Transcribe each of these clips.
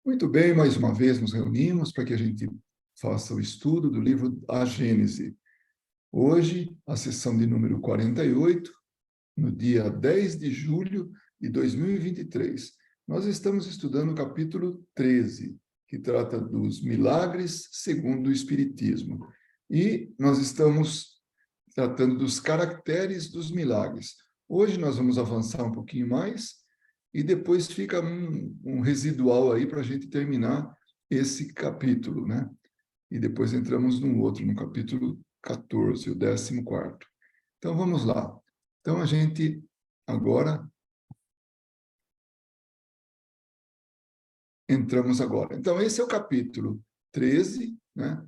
Muito bem, mais uma vez nos reunimos para que a gente faça o estudo do livro A Gênese. Hoje, a sessão de número 48, no dia 10 de julho de 2023. Nós estamos estudando o capítulo 13, que trata dos milagres segundo o Espiritismo. E nós estamos tratando dos caracteres dos milagres. Hoje nós vamos avançar um pouquinho mais e depois fica um residual aí para a gente terminar esse capítulo, né? E depois entramos num outro, no capítulo 14, o 14º. Então, vamos lá. Então, a gente agora entramos agora. Então, esse é o capítulo 13, né?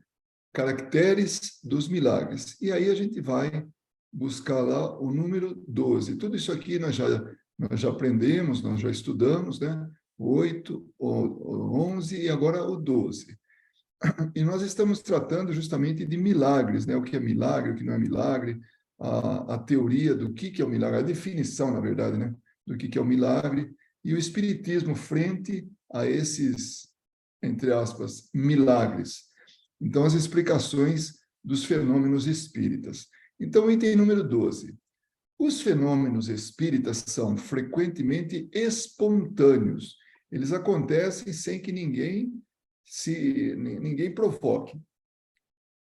Caracteres dos milagres. E aí a gente vai buscar lá o número 12. Tudo isso aqui nós já aprendemos, nós já estudamos, né? O 8, o 11 e agora o 12. E nós estamos tratando justamente de milagres, né? O que é milagre, o que não é milagre, a teoria do que é o milagre, a definição, na verdade, né? Do que é o milagre, e o Espiritismo frente a esses, entre aspas, milagres. Então, as explicações dos fenômenos espíritas. Então, item número 12. Os fenômenos espíritas são frequentemente espontâneos. Eles acontecem sem que ninguém provoque. O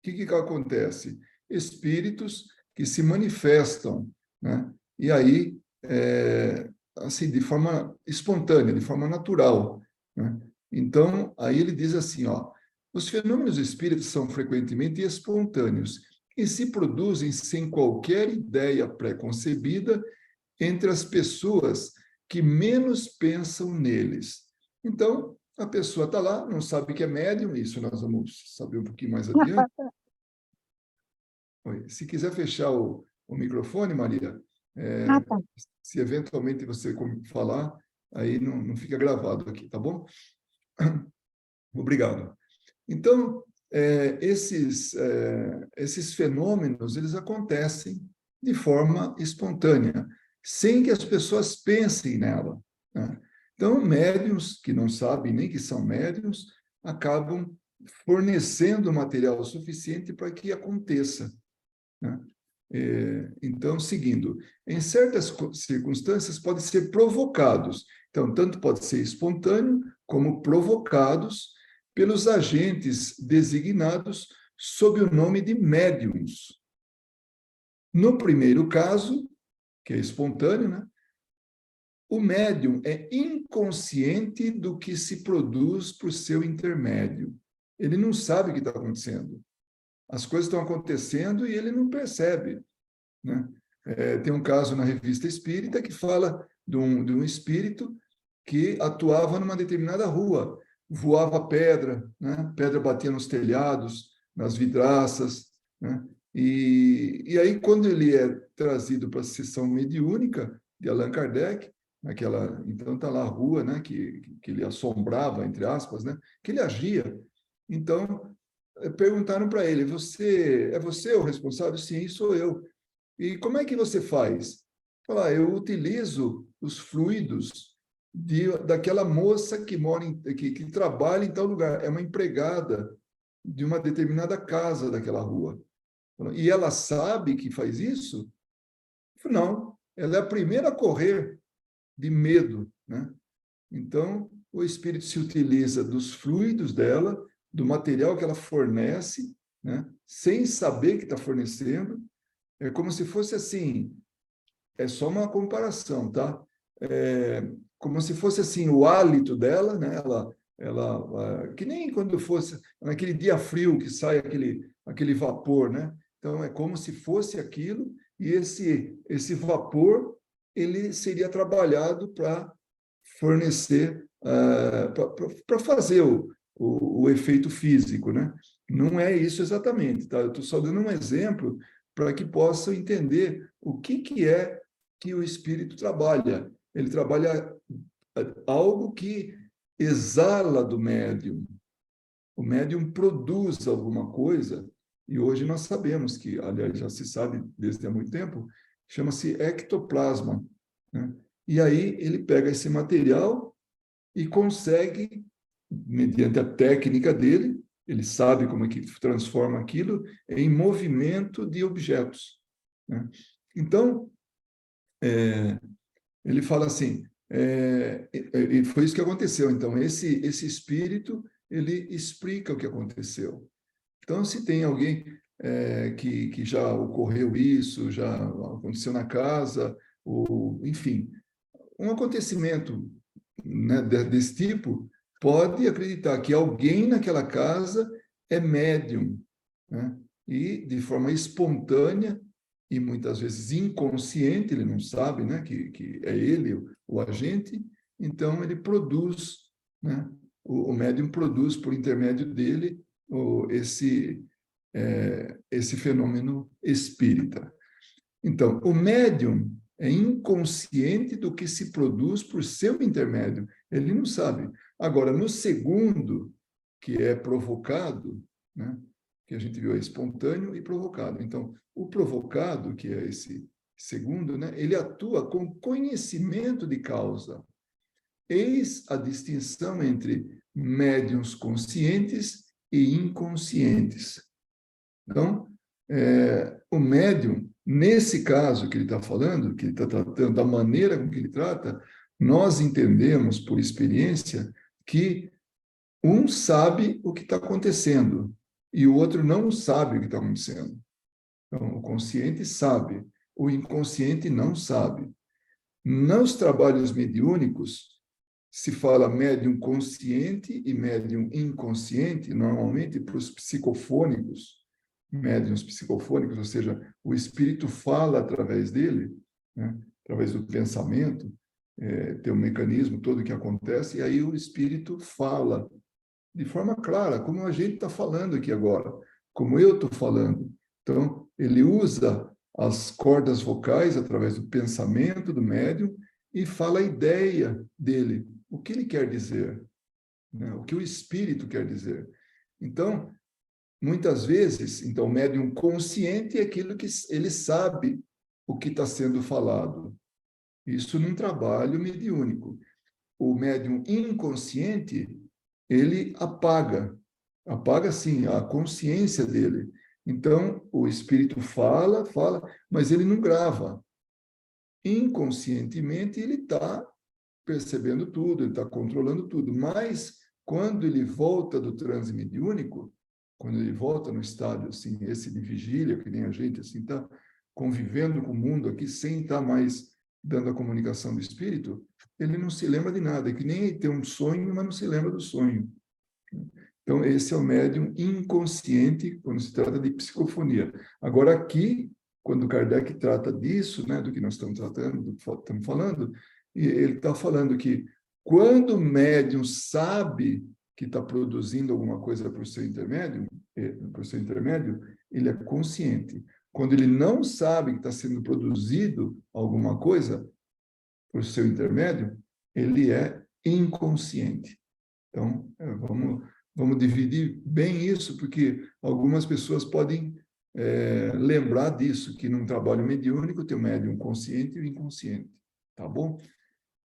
que acontece? Espíritos que se manifestam, né? E aí, assim, de forma espontânea, de forma natural, né? Então, aí ele diz assim, ó, os fenômenos espíritas são frequentemente espontâneos e se produzem sem qualquer ideia pré-concebida entre as pessoas que menos pensam neles. Então, a pessoa está lá, não sabe que é médium, isso nós vamos saber um pouquinho mais adiante. Se quiser fechar o microfone, Maria, Tá. se eventualmente você falar, aí não fica gravado aqui, tá bom? Obrigado. Então, esses fenômenos, eles acontecem de forma espontânea, sem que as pessoas pensem nela, né? Então, médiuns que não sabem nem que são médiuns, acabam fornecendo material suficiente para que aconteça, né? Então, seguindo, em certas circunstâncias podem ser provocados. Então, tanto pode ser espontâneo como provocados pelos agentes designados sob o nome de médiums. No primeiro caso, que é espontâneo, né? O médium é inconsciente do que se produz por seu intermédio. Ele não sabe o que está acontecendo. As coisas estão acontecendo e ele não percebe, né? Tem um caso na Revista Espírita que fala de um espírito que atuava numa determinada rua, voava pedra, né? Pedra batia nos telhados, nas vidraças, né? E aí, quando ele é trazido para a sessão mediúnica de Allan Kardec, então está lá a rua, né? Que ele assombrava, entre aspas, né? Que ele agia. Então, perguntaram para ele: é você o responsável? Sim, sou eu. E como é que você faz? Falar, eu utilizo os fluidos daquela moça que que trabalha em tal lugar, é uma empregada de uma determinada casa daquela rua. E ela sabe que faz isso? Não, ela é a primeira a correr de medo, né? Então, o espírito se utiliza dos fluidos dela, do material que ela fornece, né? Sem saber que está fornecendo. É como se fosse assim, é só uma comparação, tá? Como se fosse assim, o hálito dela, né? Que nem quando fosse naquele dia frio que sai aquele vapor, né? Então, é como se fosse aquilo, e esse vapor, ele seria trabalhado para fornecer, para fazer o efeito físico, né? Não é isso exatamente, tá? Eu estou só dando um exemplo para que possam entender o que é que o espírito trabalha. Ele trabalha algo que exala do médium. O médium produz alguma coisa, e hoje nós sabemos que, aliás, já se sabe desde há muito tempo, chama-se ectoplasma, né? E aí ele pega esse material e consegue mediante a técnica dele, ele sabe como é que transforma aquilo em movimento de objetos, né? Então, ele fala assim, e foi isso que aconteceu. Então, esse espírito, ele explica o que aconteceu. Então, se tem alguém que já ocorreu isso, já aconteceu na casa, ou, enfim, um acontecimento, né, desse tipo, pode acreditar que alguém naquela casa é médium, né? E de forma espontânea e muitas vezes inconsciente, ele não sabe, né, que é ele o agente, então ele produz, né? O médium produz por intermédio dele esse fenômeno espírita. Então, o médium é inconsciente do que se produz por seu intermédio. Ele não sabe. Agora, no segundo, que é provocado, né? Que a gente viu é espontâneo e provocado. Então, o provocado, que é esse segundo, né? Ele atua com conhecimento de causa. Eis a distinção entre médiuns conscientes e inconscientes. Então, o médium, nesse caso que ele está falando, que ele está tratando, da maneira com que ele trata, nós entendemos, por experiência, que um sabe o que está acontecendo e o outro não sabe o que está acontecendo. Então, o consciente sabe, o inconsciente não sabe. Nos trabalhos mediúnicos, se fala médium consciente e médium inconsciente, normalmente para os psicofônicos, médiuns psicofônicos, ou seja, o espírito fala através dele, né? Através do pensamento, tem um mecanismo todo que acontece, e aí o espírito fala de forma clara, como a gente está falando aqui agora, como eu estou falando. Então, ele usa as cordas vocais através do pensamento do médium e fala a ideia dele, o que ele quer dizer, né? O que o espírito quer dizer. Então, muitas vezes, então, o médium consciente é aquilo que ele sabe o que está sendo falado. Isso num trabalho mediúnico. O médium inconsciente, ele apaga, sim, a consciência dele. Então, o espírito fala, mas ele não grava. Inconscientemente, ele está percebendo tudo, ele está controlando tudo. Mas, quando ele volta do transe mediúnico, quando ele volta no estado, assim, esse de vigília, que nem a gente, assim, está convivendo com o mundo aqui, sem estar mais dando a comunicação do espírito, ele não se lembra de nada. É que nem ele tem um sonho, mas não se lembra do sonho. Então, esse é o médium inconsciente, quando se trata de psicofonia. Agora, aqui, quando Kardec trata disso, né, do que nós estamos tratando, do que estamos falando, e ele está falando que quando o médium sabe que está produzindo alguma coisa por seu intermédio, ele é consciente. Quando ele não sabe que está sendo produzido alguma coisa por seu intermédio, ele é inconsciente. Então, vamos dividir bem isso, porque algumas pessoas podem lembrar disso, que num trabalho mediúnico tem o médium consciente e o inconsciente, tá bom?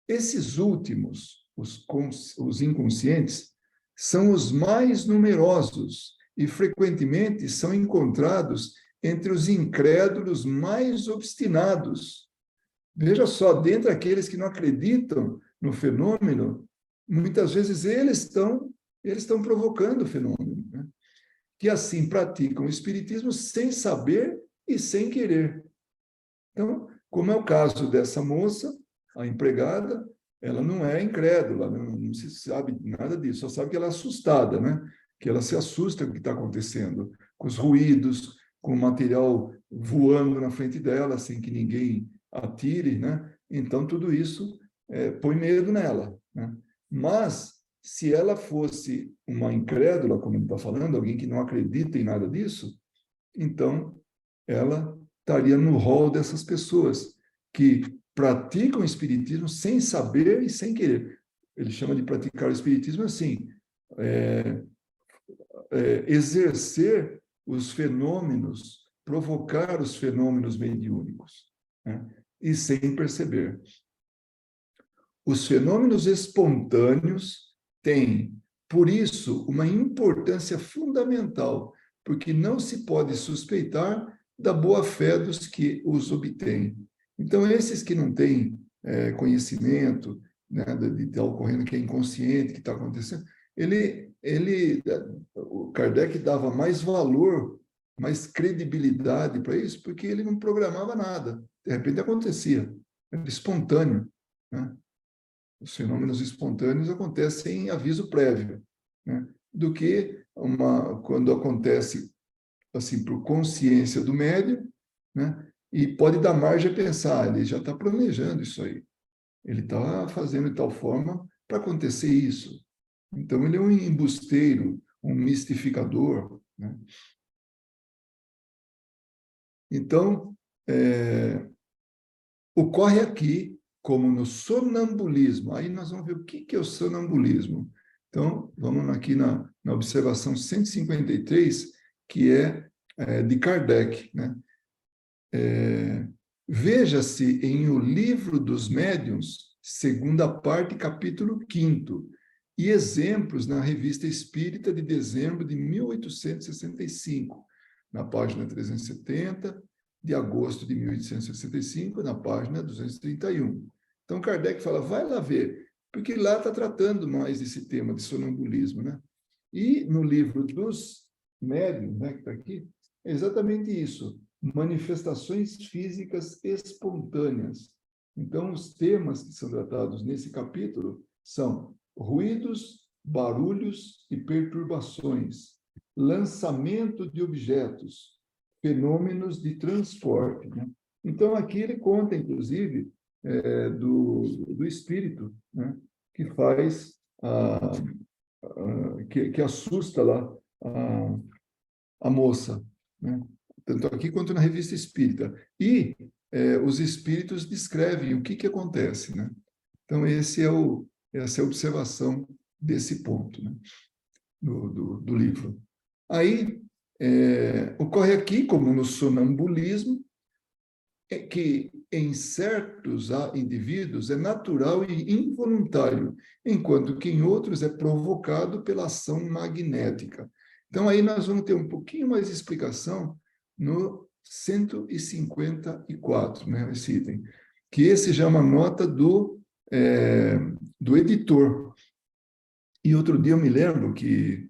Esses últimos, os inconscientes, são os mais numerosos e frequentemente são encontrados entre os incrédulos mais obstinados. Veja só, dentre aqueles que não acreditam no fenômeno, muitas vezes eles estão provocando o fenômeno, né? Que assim praticam o espiritismo sem saber e sem querer. Então, como é o caso dessa moça, a empregada, ela não é incrédula, não se sabe nada disso, só sabe que ela é assustada, né? Que ela se assusta com o que está acontecendo, com os ruídos, com o material voando na frente dela, sem que ninguém atire, né? Então, tudo isso põe medo nela, né? Mas, se ela fosse uma incrédula, como ele está falando, alguém que não acredita em nada disso, então ela estaria no rol dessas pessoas que praticam o espiritismo sem saber e sem querer. Ele chama de praticar o espiritismo assim, exercer os fenômenos, provocar os fenômenos mediúnicos, né? E sem perceber. Os fenômenos espontâneos têm por isso, uma importância fundamental, porque não se pode suspeitar da boa-fé dos que os obtêm. Então, esses que não têm conhecimento, né, de estar ocorrendo, que é inconsciente, que está acontecendo, o Kardec dava mais valor, mais credibilidade para isso, porque ele não programava nada. De repente acontecia, era espontâneo, né? Os fenômenos espontâneos acontecem em aviso prévio, né? Do que quando acontece assim por consciência do médium, né? E pode dar margem a pensar, ele já está planejando isso aí, ele está fazendo de tal forma para acontecer isso. Então ele é um embusteiro, um mistificador, né? Então ocorre aqui como no sonambulismo. Aí nós vamos ver o que é o sonambulismo. Então, vamos aqui na observação 153, que é de Kardec, né? Veja-se em O Livro dos Médiuns, segunda parte, capítulo 5º, e exemplos na Revista Espírita de dezembro de 1865, na página 370, de agosto de 1865, na página 231. Então, Kardec fala, vai lá ver, porque lá está tratando mais desse tema de sonambulismo, né? E no livro dos médiuns, né, que está aqui, é exatamente isso, manifestações físicas espontâneas. Então, os temas que são tratados nesse capítulo são ruídos, barulhos e perturbações, lançamento de objetos, fenômenos de transporte, né? Então, aqui ele conta, inclusive, do espírito, né? Que faz, que assusta lá a moça, né? Tanto aqui quanto na Revista Espírita. E os espíritos descrevem o que acontece, né? Então, essa é a observação desse ponto, né? do livro. Aí, ocorre aqui, como no sonambulismo, que em certos indivíduos é natural e involuntário, enquanto que em outros é provocado pela ação magnética. Então, aí nós vamos ter um pouquinho mais de explicação no 154, né, esse item, que esse já é uma nota do editor. E outro dia eu me lembro que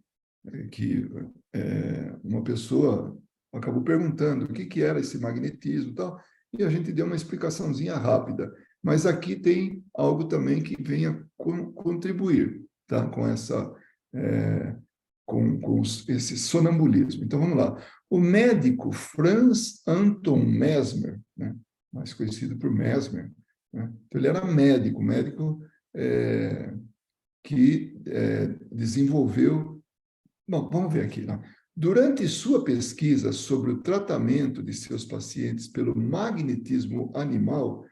uma pessoa acabou perguntando o que era esse magnetismo e tal, e a gente deu uma explicaçãozinha rápida. Mas aqui tem algo também que venha contribuir, tá? Com esse sonambulismo. Então, vamos lá. O médico Franz Anton Mesmer, né? Mais conhecido por Mesmer, né? Então, ele era médico que desenvolveu... Bom, vamos ver aqui, né? Durante sua pesquisa sobre o tratamento de seus pacientes pelo magnetismo animal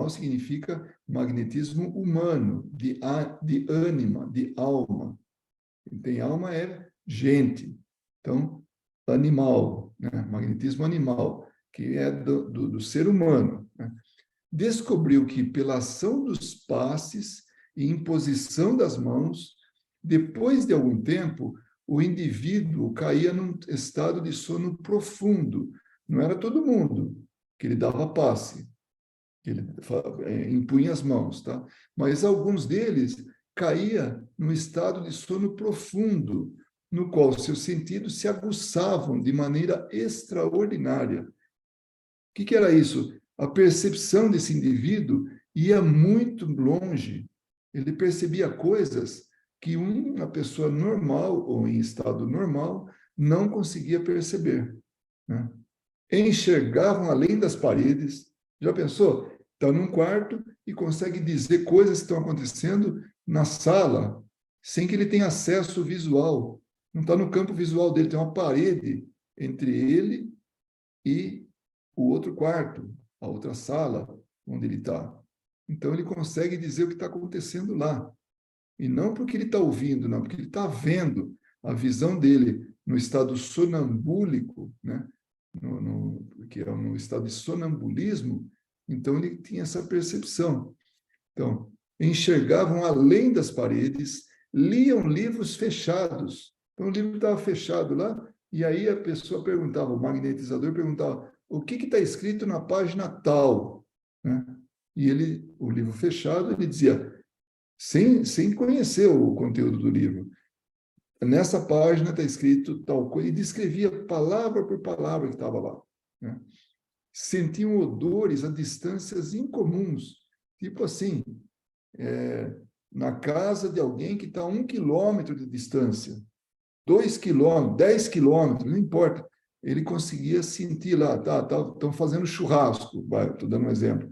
significa magnetismo humano, de ânima, de alma. Quem tem alma é gente. Então, animal, né? Magnetismo animal, que é do ser humano, né? Descobriu que, pela ação dos passes e imposição das mãos, depois de algum tempo, o indivíduo caía num estado de sono profundo. Não era todo mundo que ele dava passe, que ele impunha as mãos, tá? Mas alguns deles caía num estado de sono profundo, no qual seus sentidos se aguçavam de maneira extraordinária. O que era isso? A percepção desse indivíduo ia muito longe. Ele percebia coisas que uma pessoa normal ou em estado normal não conseguia perceber, né? Enxergavam além das paredes. Já pensou? Está num quarto e consegue dizer coisas que estão acontecendo na sala, sem que ele tenha acesso visual. Não está no campo visual dele, tem uma parede entre ele e o outro quarto, a outra sala onde ele está. Então, ele consegue dizer o que está acontecendo lá. E não porque ele está ouvindo, não, porque ele está vendo a visão dele no estado sonambúlico, né? Que é no estado de sonambulismo, então ele tinha essa percepção. Então, enxergavam além das paredes, liam livros fechados. Então, o livro estava fechado lá, e aí a pessoa perguntava, o magnetizador perguntava, o que está escrito na página tal? Né? E ele, o livro fechado, ele dizia, sem conhecer o conteúdo do livro, nessa página está escrito tal coisa, e descrevia palavra por palavra que estava lá. Né? Sentiam odores a distâncias incomuns, tipo assim, na casa de alguém que está a 1 quilômetro de distância, 2 quilômetros, 10 quilômetros, não importa. Ele conseguia sentir lá, estão fazendo churrasco, estou dando um exemplo.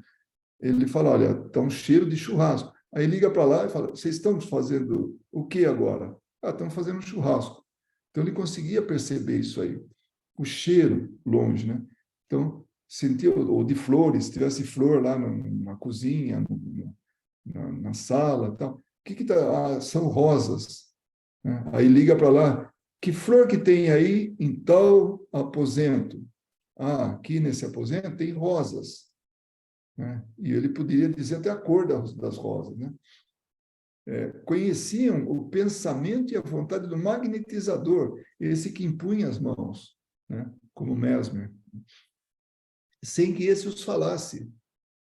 Ele fala, olha, está um cheiro de churrasco. Aí liga para lá e fala, vocês estão fazendo o que agora? Estão fazendo churrasco. Então, ele conseguia perceber isso aí. O cheiro longe, né? Então, sentia, ou de flores, se tivesse flor lá na cozinha, na sala, tal. O que tá? São rosas. Né? Aí liga para lá, que flor que tem aí em tal aposento? Aqui nesse aposento tem rosas. Né? E ele poderia dizer até a cor das rosas. Né? Conheciam o pensamento e a vontade do magnetizador, esse que impunha as mãos, né? Como Mesmer, sem que esse os falasse,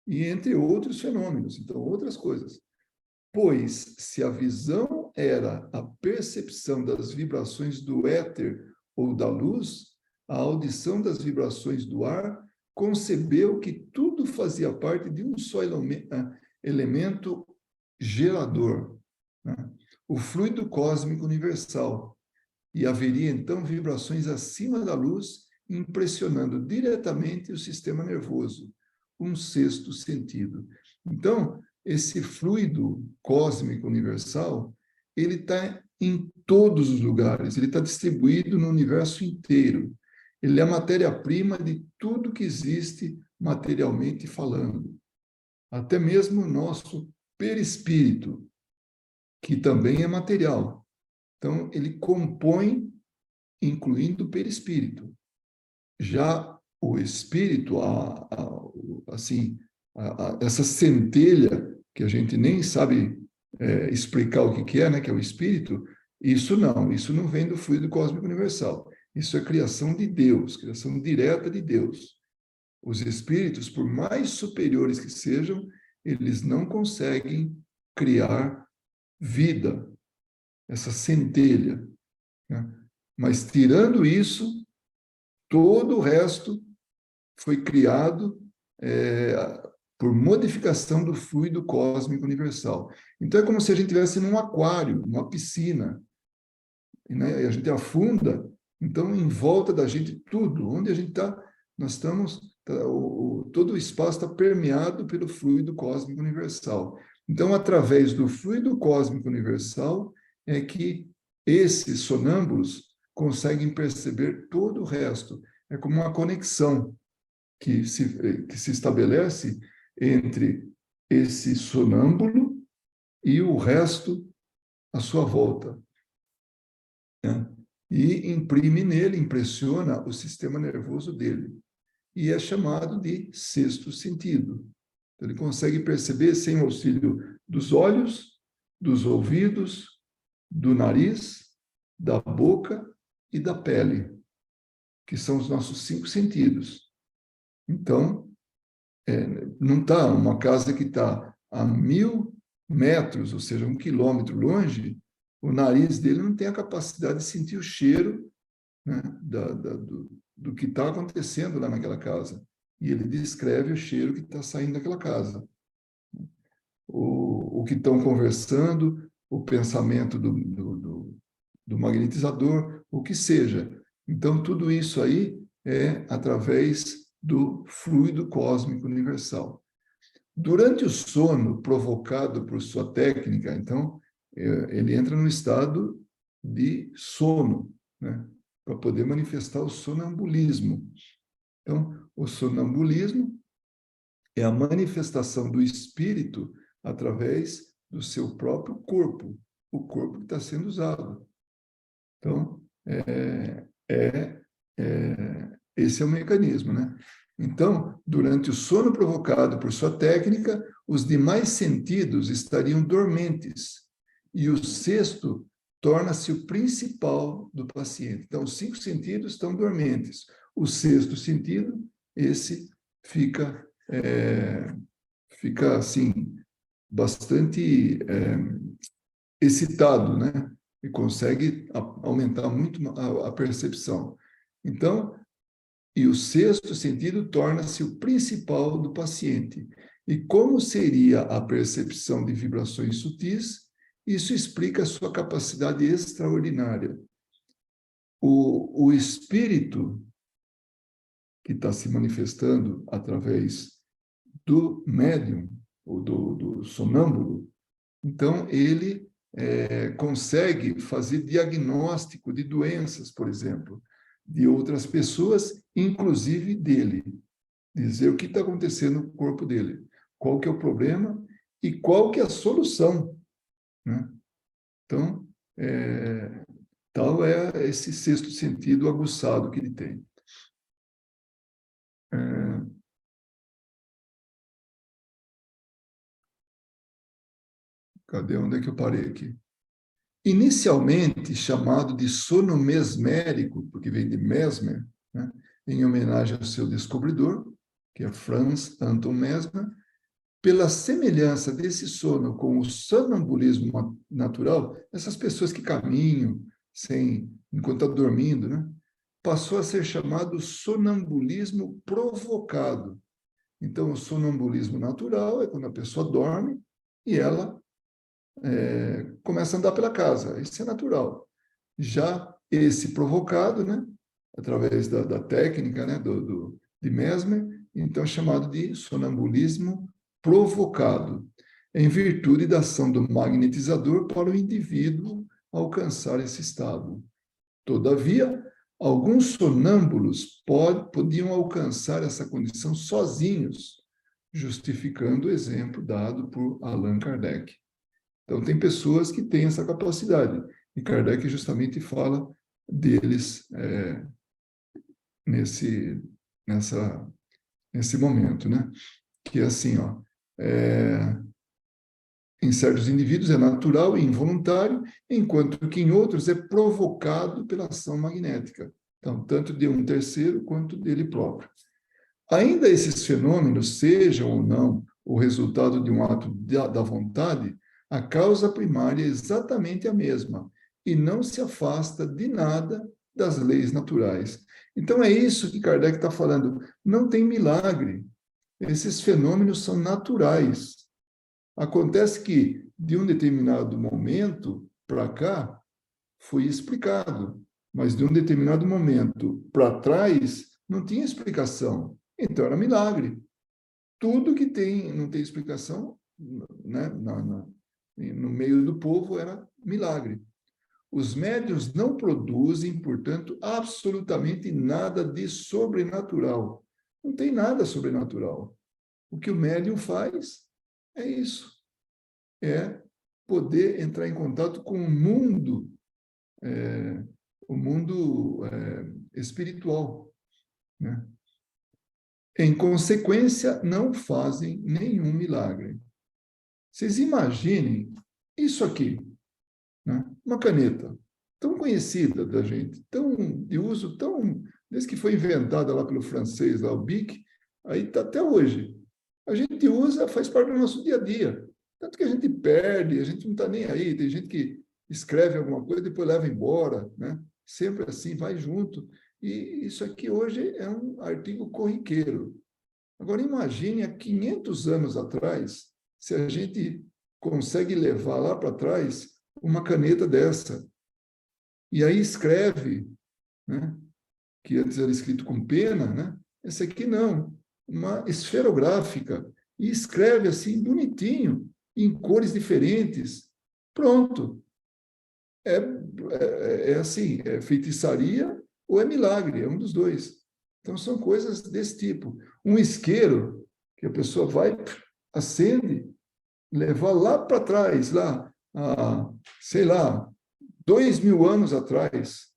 e entre outros fenômenos, então outras coisas. Pois, se a visão era a percepção das vibrações do éter ou da luz, a audição das vibrações do ar, concebeu que tudo fazia parte de um só elemento gerador, né? O fluido cósmico universal. E haveria, então, vibrações acima da luz, impressionando diretamente o sistema nervoso, um sexto sentido. Então, esse fluido cósmico universal, ele está em todos os lugares, ele está distribuído no universo inteiro. Ele é a matéria-prima de tudo que existe materialmente falando. Até mesmo o nosso perispírito, que também é material. Então, ele compõe, incluindo o perispírito. Já o espírito, essa centelha, que a gente nem sabe explicar o que é, né, que é o espírito, isso não vem do fluido cósmico universal. Isso é criação de Deus, criação direta de Deus. Os espíritos, por mais superiores que sejam, eles não conseguem criar vida, essa centelha. Né? Mas, tirando isso, todo o resto foi criado por modificação do fluido cósmico universal. Então, é como se a gente estivesse num aquário, numa piscina, né? E a gente afunda, então, em volta da gente, tudo, onde a gente está, nós estamos, todo o espaço está permeado pelo fluido cósmico universal. Então, através do fluido cósmico universal, é que esses sonâmbulos conseguem perceber todo o resto. É como uma conexão que se estabelece entre esse sonâmbulo e o resto à sua volta. Né? E imprime nele, impressiona o sistema nervoso dele. E é chamado de sexto sentido. Então, ele consegue perceber sem o auxílio dos olhos, dos ouvidos, do nariz, da boca e da pele, que são os nossos 5 sentidos. Então, não está uma casa que está a 1.000 metros, ou seja, 1 quilômetro longe, o nariz dele não tem a capacidade de sentir o cheiro, né, do que está acontecendo lá naquela casa. E ele descreve o cheiro que está saindo daquela casa. O que estão conversando, o pensamento do magnetizador, o que seja. Então, tudo isso aí é através do fluido cósmico universal. Durante o sono provocado por sua técnica, então, ele entra no estado de sono, né, para poder manifestar o sonambulismo. Então, o sonambulismo é a manifestação do espírito através do seu próprio corpo, o corpo que está sendo usado. Então, esse é o mecanismo, né? Então, durante o sono provocado por sua técnica, os demais sentidos estariam dormentes e o sexto torna-se o principal do paciente. Então, os 5 sentidos estão dormentes. O sexto sentido, esse fica assim, bastante excitado, né? E consegue aumentar muito a percepção. Então, e o sexto sentido torna-se o principal do paciente. E como seria a percepção de vibrações sutis? Isso explica a sua capacidade extraordinária. O espírito que está se manifestando através do médium, ou do sonâmbulo, então ele consegue fazer diagnóstico de doenças, por exemplo, de outras pessoas, inclusive dele. Dizer o que está acontecendo no corpo dele, qual que é o problema e qual que é a solução, né? Então, tal é esse sexto sentido aguçado que ele tem. Cadê? Onde é que eu parei aqui? Inicialmente chamado de sono mesmérico, porque vem de Mesmer, né? Em homenagem ao seu descobridor, que é Franz Anton Mesmer, pela semelhança desse sono com o sonambulismo natural, essas pessoas que caminham enquanto estão dormindo, né? Passou a ser chamado sonambulismo provocado. Então, o sonambulismo natural é quando a pessoa dorme e ela começa a andar pela casa. Isso é natural. Já esse provocado, né? Através da técnica, né? de Mesmer, então é chamado de sonambulismo provocado, em virtude da ação do magnetizador para o indivíduo alcançar esse estado. Todavia, alguns sonâmbulos podiam alcançar essa condição sozinhos, justificando o exemplo dado por Allan Kardec. Então, tem pessoas que têm essa capacidade, e Kardec justamente fala deles nesse momento, né? Que é assim, ó, em certos indivíduos é natural e involuntário, enquanto que em outros é provocado pela ação magnética. Então, tanto de um terceiro quanto dele próprio. Ainda esses fenômenos sejam ou não o resultado de um ato da vontade, a causa primária é exatamente a mesma e não se afasta de nada das leis naturais. Então, é isso que Kardec está falando. Não tem milagre. Esses fenômenos são naturais. Acontece que, de um determinado momento para cá, foi explicado, mas de um determinado momento para trás, não tinha explicação. Então, era milagre. Tudo que não tem explicação, né, no meio do povo, era milagre. Os médiuns não produzem, portanto, absolutamente nada de sobrenatural. Não tem nada sobrenatural. O que o médium faz é isso. É poder entrar em contato com o mundo espiritual, né? Em consequência, não fazem nenhum milagre. Vocês imaginem isso aqui, né? Uma caneta tão conhecida da gente, de uso tão, desde que foi inventada lá pelo francês, lá, o Bic, aí está até hoje. A gente usa, faz parte do nosso dia a dia. Tanto que a gente perde, a gente não está nem aí. Tem gente que escreve alguma coisa e depois leva embora, né? Sempre assim, vai junto. E isso aqui hoje é um artigo corriqueiro. Agora, imagine há 500 anos atrás, se a gente consegue levar lá para trás uma caneta dessa. E aí escreve, né? Que antes era escrito com pena, né? Esse aqui não, uma esferográfica. E escreve assim, bonitinho, em cores diferentes. Pronto. É assim, é feitiçaria ou é milagre, é um dos dois. Então, são coisas desse tipo. Um isqueiro, que a pessoa vai, acende, levar lá para trás, lá, sei lá, 2000 anos atrás.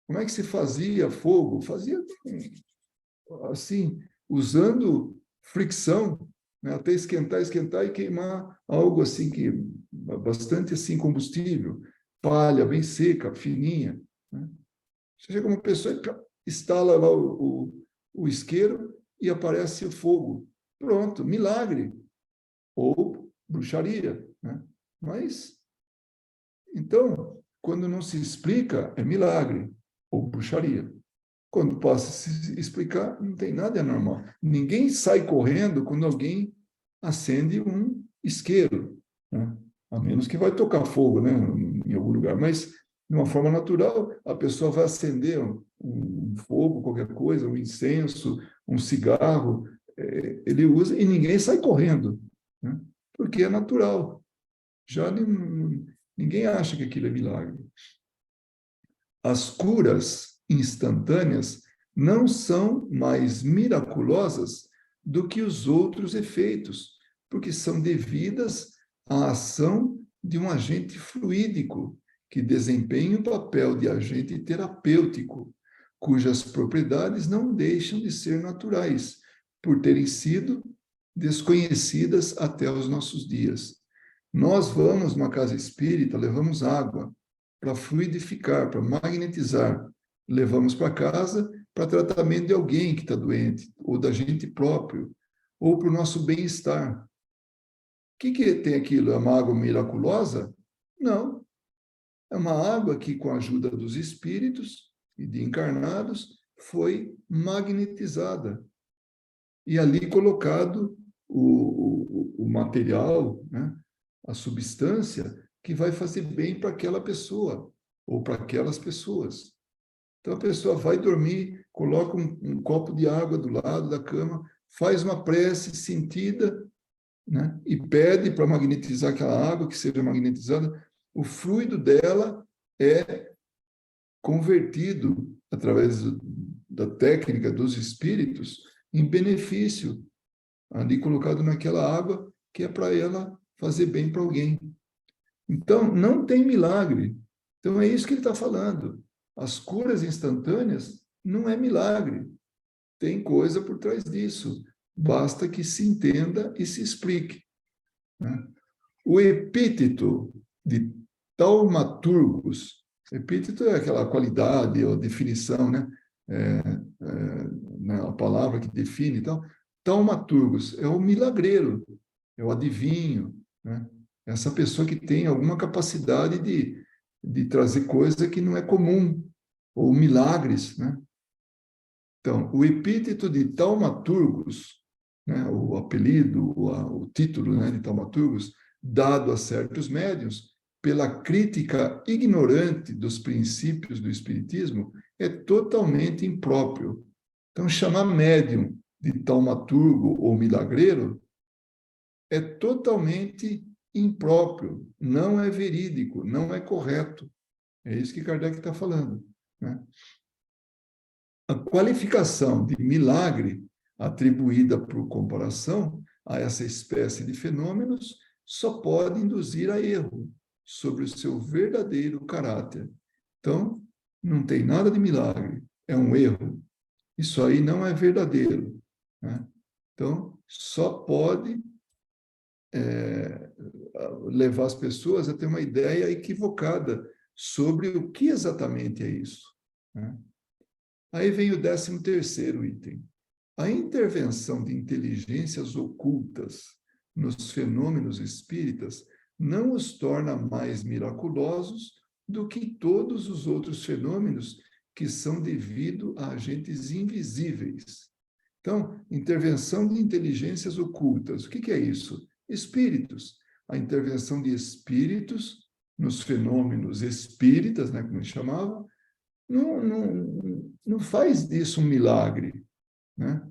Como é que se fazia fogo? Fazia assim, usando fricção. né? Até esquentar, esquentar e queimar algo assim que bastante assim combustível, palha bem seca, fininha, né? Você chega uma pessoa e instala lá o isqueiro e aparece o fogo. Pronto, milagre ou bruxaria, né? Mas então, quando não se explica, é milagre ou bruxaria. Quando passa a se explicar, não tem nada anormal. Ninguém sai correndo quando alguém acende um isqueiro, né? A menos que vai tocar fogo, né, em algum lugar. Mas, de uma forma natural, a pessoa vai acender um fogo, qualquer coisa, um incenso, um cigarro, ele usa e ninguém sai correndo, né? Porque é natural. Já ninguém acha que aquilo é milagre. As curas instantâneas não são mais miraculosas do que os outros efeitos, porque são devidas à ação de um agente fluídico, que desempenha o papel de agente terapêutico, cujas propriedades não deixam de ser naturais, por terem sido desconhecidas até os nossos dias. Nós vamos numa casa espírita, levamos água para fluidificar, para magnetizar. Levamos para casa para tratamento de alguém que está doente, ou da gente próprio, ou para o nosso bem-estar. O que tem aquilo? É uma água miraculosa? Não. É uma água que, com a ajuda dos espíritos e de encarnados, foi magnetizada. E ali colocado o material, né? A substância que vai fazer bem para aquela pessoa ou para aquelas pessoas. Então a pessoa vai dormir, coloca um copo de água do lado da cama, faz uma prece sentida, né? E pede para magnetizar aquela água, que seja magnetizada. O fluido dela é convertido através da técnica dos espíritos em benefício, ali colocado naquela água que é para ela fazer bem para alguém. Então, não tem milagre. Então, é isso que ele está falando. As curas instantâneas não é milagre. Tem coisa por trás disso. Basta que se entenda e se explique, né? O epíteto de taumaturgos, epíteto é aquela qualidade ou definição, né? Né? A palavra que define e tal. Taumaturgos é o milagreiro, é o adivinho, né? Essa pessoa que tem alguma capacidade de trazer coisa que não é comum, ou milagres, né? Então, o epíteto de taumaturgos, né, o apelido, o título, né, de taumaturgos, dado a certos médiuns, pela crítica ignorante dos princípios do espiritismo, é totalmente impróprio. Então, chamar médium de taumaturgo ou milagreiro é totalmente impróprio, não é verídico, não é correto. É isso que Kardec está falando, né? A qualificação de milagre atribuída por comparação a essa espécie de fenômenos só pode induzir a erro sobre o seu verdadeiro caráter. Então, não tem nada de milagre, é um erro. Isso aí não é verdadeiro, né? Então, só pode levar as pessoas a ter uma ideia equivocada sobre o que exatamente é isso, né? Aí vem o 13º item. A intervenção de inteligências ocultas nos fenômenos espíritas não os torna mais miraculosos do que todos os outros fenômenos que são devido a agentes invisíveis. Então, intervenção de inteligências ocultas. O que é isso? Espíritos. A intervenção de espíritos nos fenômenos espíritas, né, como eles chamavam, não faz disso um milagre, né?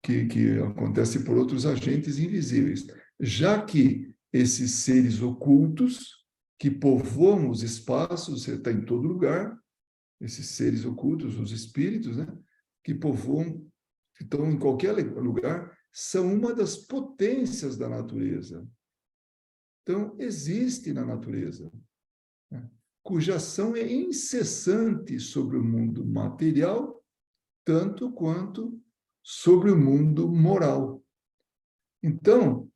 Que acontece por outros agentes invisíveis. Já que esses seres ocultos que povoam os espaços, você está em todo lugar, esses seres ocultos, os espíritos, né, que povoam, que estão em qualquer lugar, são uma das potências da natureza. Então, existe na natureza, né, cuja ação é incessante sobre o mundo material, tanto quanto sobre o mundo moral. Então,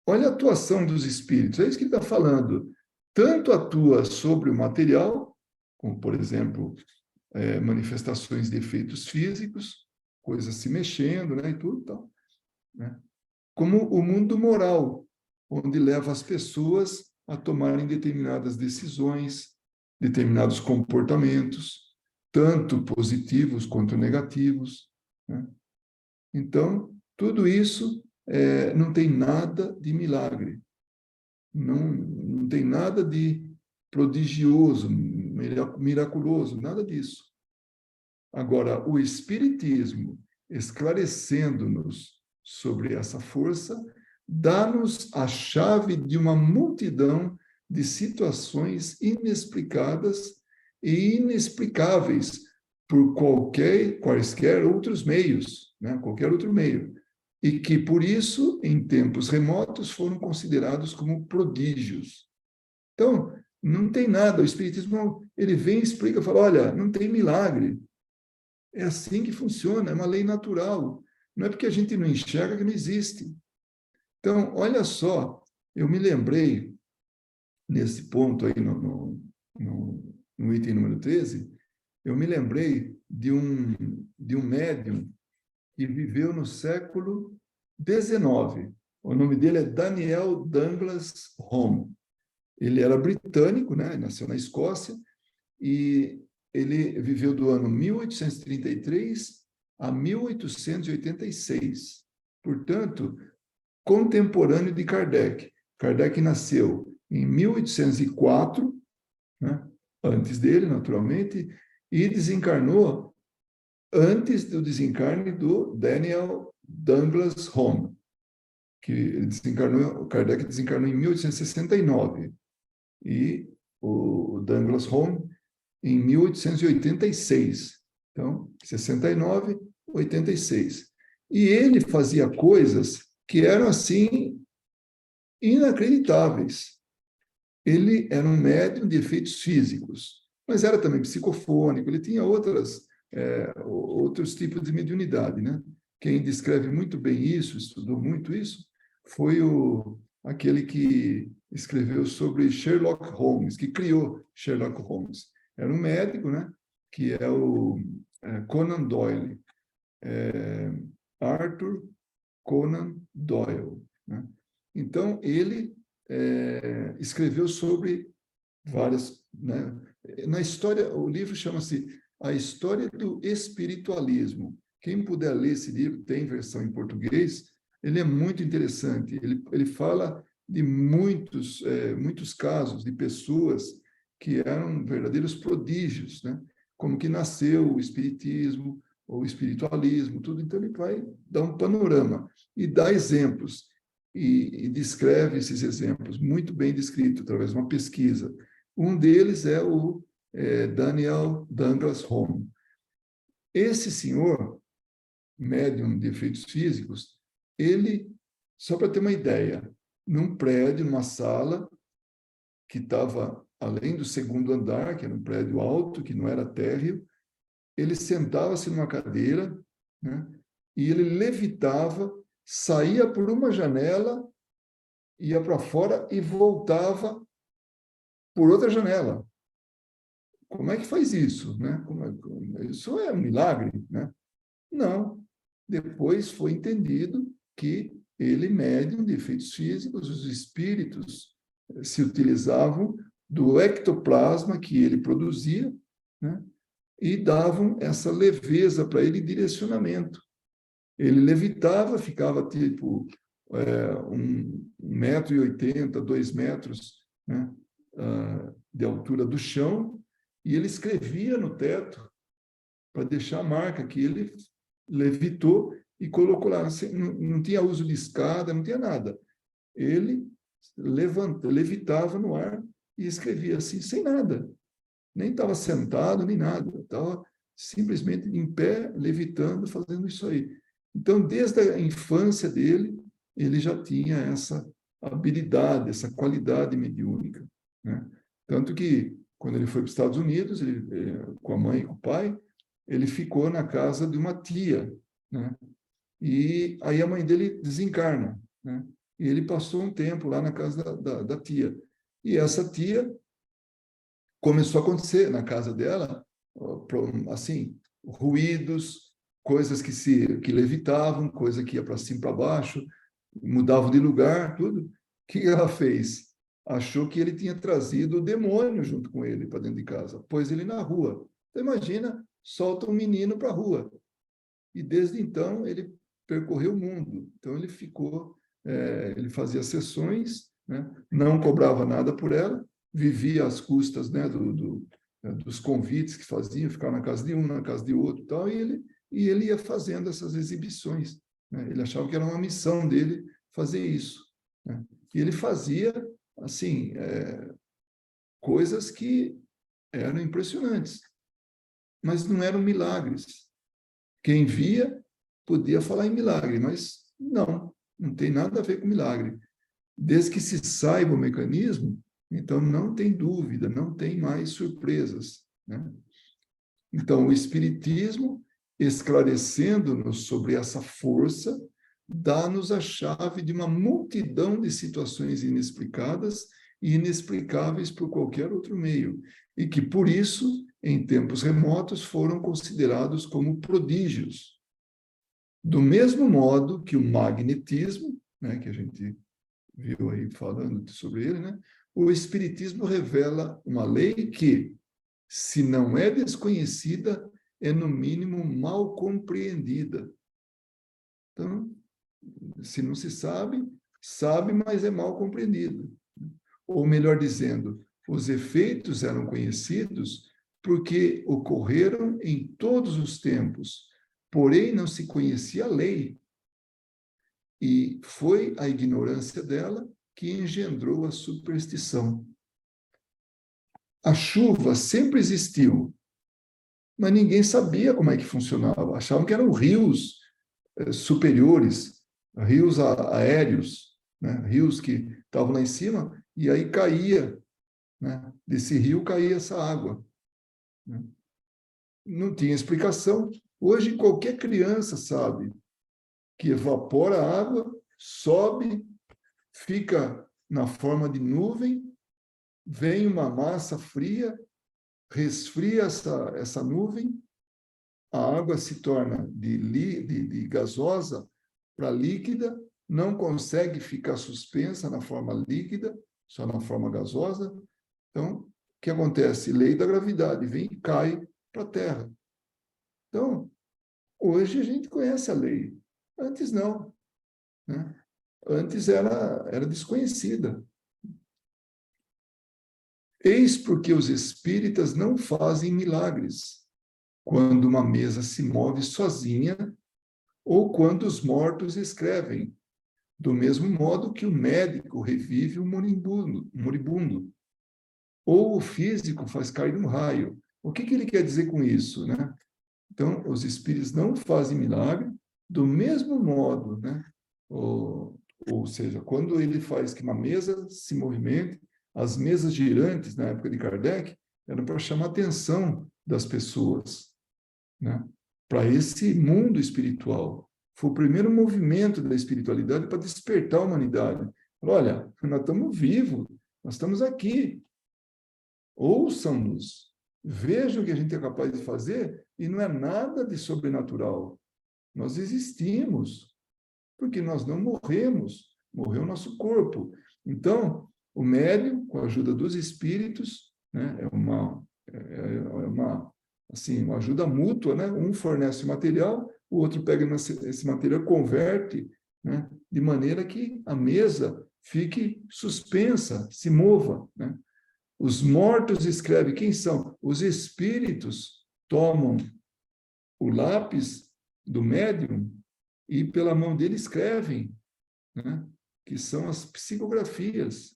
olha a atuação dos espíritos, é isso que ele está falando. Tanto atua sobre o material, como, por exemplo, manifestações de efeitos físicos, coisas se mexendo, né, e tudo tal, né? Como o mundo moral, onde leva as pessoas a tomarem determinadas decisões, determinados comportamentos, tanto positivos quanto negativos, né? Então, tudo isso não tem nada de milagre, não tem nada de prodigioso, miraculoso, nada disso. Agora, o Espiritismo, esclarecendo-nos sobre essa força, dá-nos a chave de uma multidão de situações inexplicadas e inexplicáveis por quaisquer outros meios, né? Qualquer outro meio, e que, por isso, em tempos remotos, foram considerados como prodígios. Então, não tem nada, o Espiritismo, ele vem e explica, fala, olha, não tem milagre, é assim que funciona, é uma lei natural. Não é porque a gente não enxerga que não existe. Então, olha só, eu me lembrei, nesse ponto aí, no item número 13, eu me lembrei de um médium que viveu no século XIX. O nome dele é Daniel Douglas Home. Ele era britânico, né? Nasceu na Escócia, e ele viveu do ano 1833 a 1886. Portanto, contemporâneo de Kardec. Kardec nasceu em 1804, né? Antes dele, naturalmente, e desencarnou antes do desencarne do Daniel Douglas Home, que desencarnou, Kardec desencarnou em 1869 e o Douglas Home em 1886. Então, 69, 86. E ele fazia coisas que eram, assim, inacreditáveis. Ele era um médium de efeitos físicos, mas era também psicofônico, ele tinha outros tipos de mediunidade, né? Quem descreve muito bem isso, estudou muito isso, foi aquele que escreveu sobre Sherlock Holmes, que criou Sherlock Holmes. Era um médico, né? Que é o Conan Doyle, Arthur Conan Doyle, né? Então, ele escreveu sobre várias, né? Na história, o livro chama-se A História do Espiritualismo. Quem puder ler esse livro, tem versão em português, ele é muito interessante. Ele fala de muitos casos de pessoas que eram verdadeiros prodígios, né? Como que nasceu o espiritismo, o espiritualismo, tudo. Então, ele vai dar um panorama e dá exemplos e descreve esses exemplos, muito bem descrito, através de uma pesquisa. Um deles é o Daniel Douglas Home. Esse senhor, médium de efeitos físicos, ele, só para ter uma ideia, num prédio, numa sala, que estava além do segundo andar, que era um prédio alto, que não era térreo, ele sentava-se numa cadeira, né, e ele levitava, saía por uma janela, ia para fora e voltava por outra janela. Como é que faz isso, né? Isso é um milagre, né? Não. Depois foi entendido que ele, médium de efeitos físicos, os espíritos se utilizavam do ectoplasma que ele produzia, né? E davam essa leveza para ele, direcionamento. Ele levitava, ficava tipo 1,80 m, 2 metros, né, de altura do chão, e ele escrevia no teto para deixar a marca que ele levitou e colocou lá. Não tinha uso de escada, não tinha nada. Ele levitava no ar e escrevia assim, sem nada. Nem estava sentado, nem nada. Estava simplesmente em pé, levitando, fazendo isso aí. Então, desde a infância dele, ele já tinha essa habilidade, essa qualidade mediúnica, né? Tanto que, quando ele foi para os Estados Unidos, com a mãe e com o pai, ele ficou na casa de uma tia, né? E aí a mãe dele desencarna, né? E ele passou um tempo lá na casa da tia. E essa tia começou a acontecer na casa dela, assim, ruídos, coisas que levitavam, coisa que ia para cima e para baixo, mudavam de lugar, tudo. O que ela fez? Achou que ele tinha trazido o demônio junto com ele para dentro de casa, pôs ele na rua. Então, imagina, solta um menino para a rua. E desde então ele percorreu o mundo. Então ele ficou, ele fazia sessões, né? Não cobrava nada por ela, vivia às custas, né, dos convites que fazia, ficava na casa de um, na casa de outro, tal, e ele ia fazendo essas exibições, né? Ele achava que era uma missão dele fazer isso, né? E ele fazia assim coisas que eram impressionantes, mas não eram milagres. Quem via podia falar em milagre, mas não tem nada a ver com milagre. Desde que se saiba o mecanismo, então não tem dúvida, não tem mais surpresas, né? Então, o Espiritismo, esclarecendo-nos sobre essa força, dá-nos a chave de uma multidão de situações inexplicadas e inexplicáveis por qualquer outro meio, e que, por isso, em tempos remotos, foram considerados como prodígios. Do mesmo modo que o magnetismo, né, que a gente viu aí falando sobre ele, né, o Espiritismo revela uma lei que, se não é desconhecida, é no mínimo mal compreendida. Então, se não se sabe, sabe, mas é mal compreendido. Ou melhor dizendo, os efeitos eram conhecidos porque ocorreram em todos os tempos, porém não se conhecia a lei. E foi a ignorância dela que engendrou a superstição. A chuva sempre existiu, mas ninguém sabia como é que funcionava. Achavam que eram rios superiores, rios aéreos, né? Rios que estavam lá em cima, e aí caía, né? Desse rio caía essa água, né? Não tinha explicação. Hoje, qualquer criança sabe que evapora a água, sobe, fica na forma de nuvem, vem uma massa fria, resfria essa nuvem, a água se torna de gasosa para líquida, não consegue ficar suspensa na forma líquida, só na forma gasosa. Então, o que acontece? Lei da gravidade, vem e cai para a Terra. Então, hoje a gente conhece a lei, antes não, né? Antes era desconhecida. Eis porque os espíritas não fazem milagres quando uma mesa se move sozinha ou quando os mortos escrevem, do mesmo modo que o médico revive o moribundo, ou o físico faz cair um raio. O que ele quer dizer com isso, né? Então, os espíritos não fazem milagre do mesmo modo, né? Ou seja, quando ele faz que uma mesa se movimente, as mesas girantes, na época de Kardec, eram para chamar a atenção das pessoas, né? Para esse mundo espiritual. Foi o primeiro movimento da espiritualidade para despertar a humanidade. Olha, nós estamos vivos, nós estamos aqui. Ouçam-nos, vejam o que a gente é capaz de fazer e não é nada de sobrenatural. Nós existimos, porque nós não morremos, morreu o nosso corpo. Então, o médium, com a ajuda dos espíritos, né, assim, uma ajuda mútua, né? Um fornece o material, o outro pega esse material, converte, né? De maneira que a mesa fique suspensa, se mova, né? Os mortos escrevem, quem são? Os espíritos tomam o lápis do médium e pela mão dele escrevem, né? Que são as psicografias,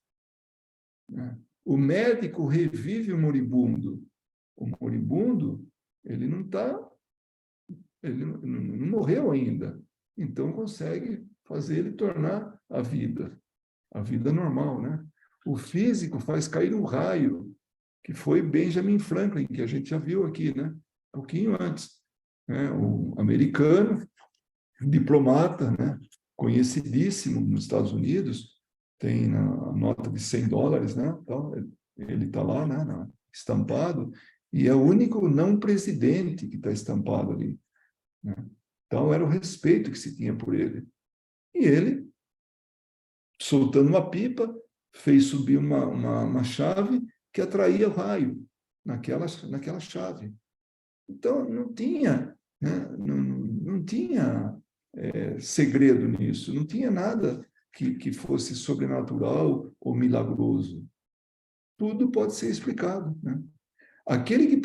né? O médico revive o moribundo. O moribundo, ele não morreu ainda, então consegue fazer ele tornar a vida normal, né? O físico faz cair um raio, que foi Benjamin Franklin, que a gente já viu aqui, né? Um pouquinho antes, né? O americano diplomata, né, conhecidíssimo nos Estados Unidos, tem a nota de $100, né, então, ele está lá, né, estampado, e é o único não presidente que está estampado ali, né? Então, era o respeito que se tinha por ele. E ele, soltando uma pipa, fez subir uma chave que atraía o raio naquela chave. Então, não tinha, né, não tinha segredo nisso, não tinha nada que fosse sobrenatural ou milagroso. Tudo pode ser explicado, né? Aquele que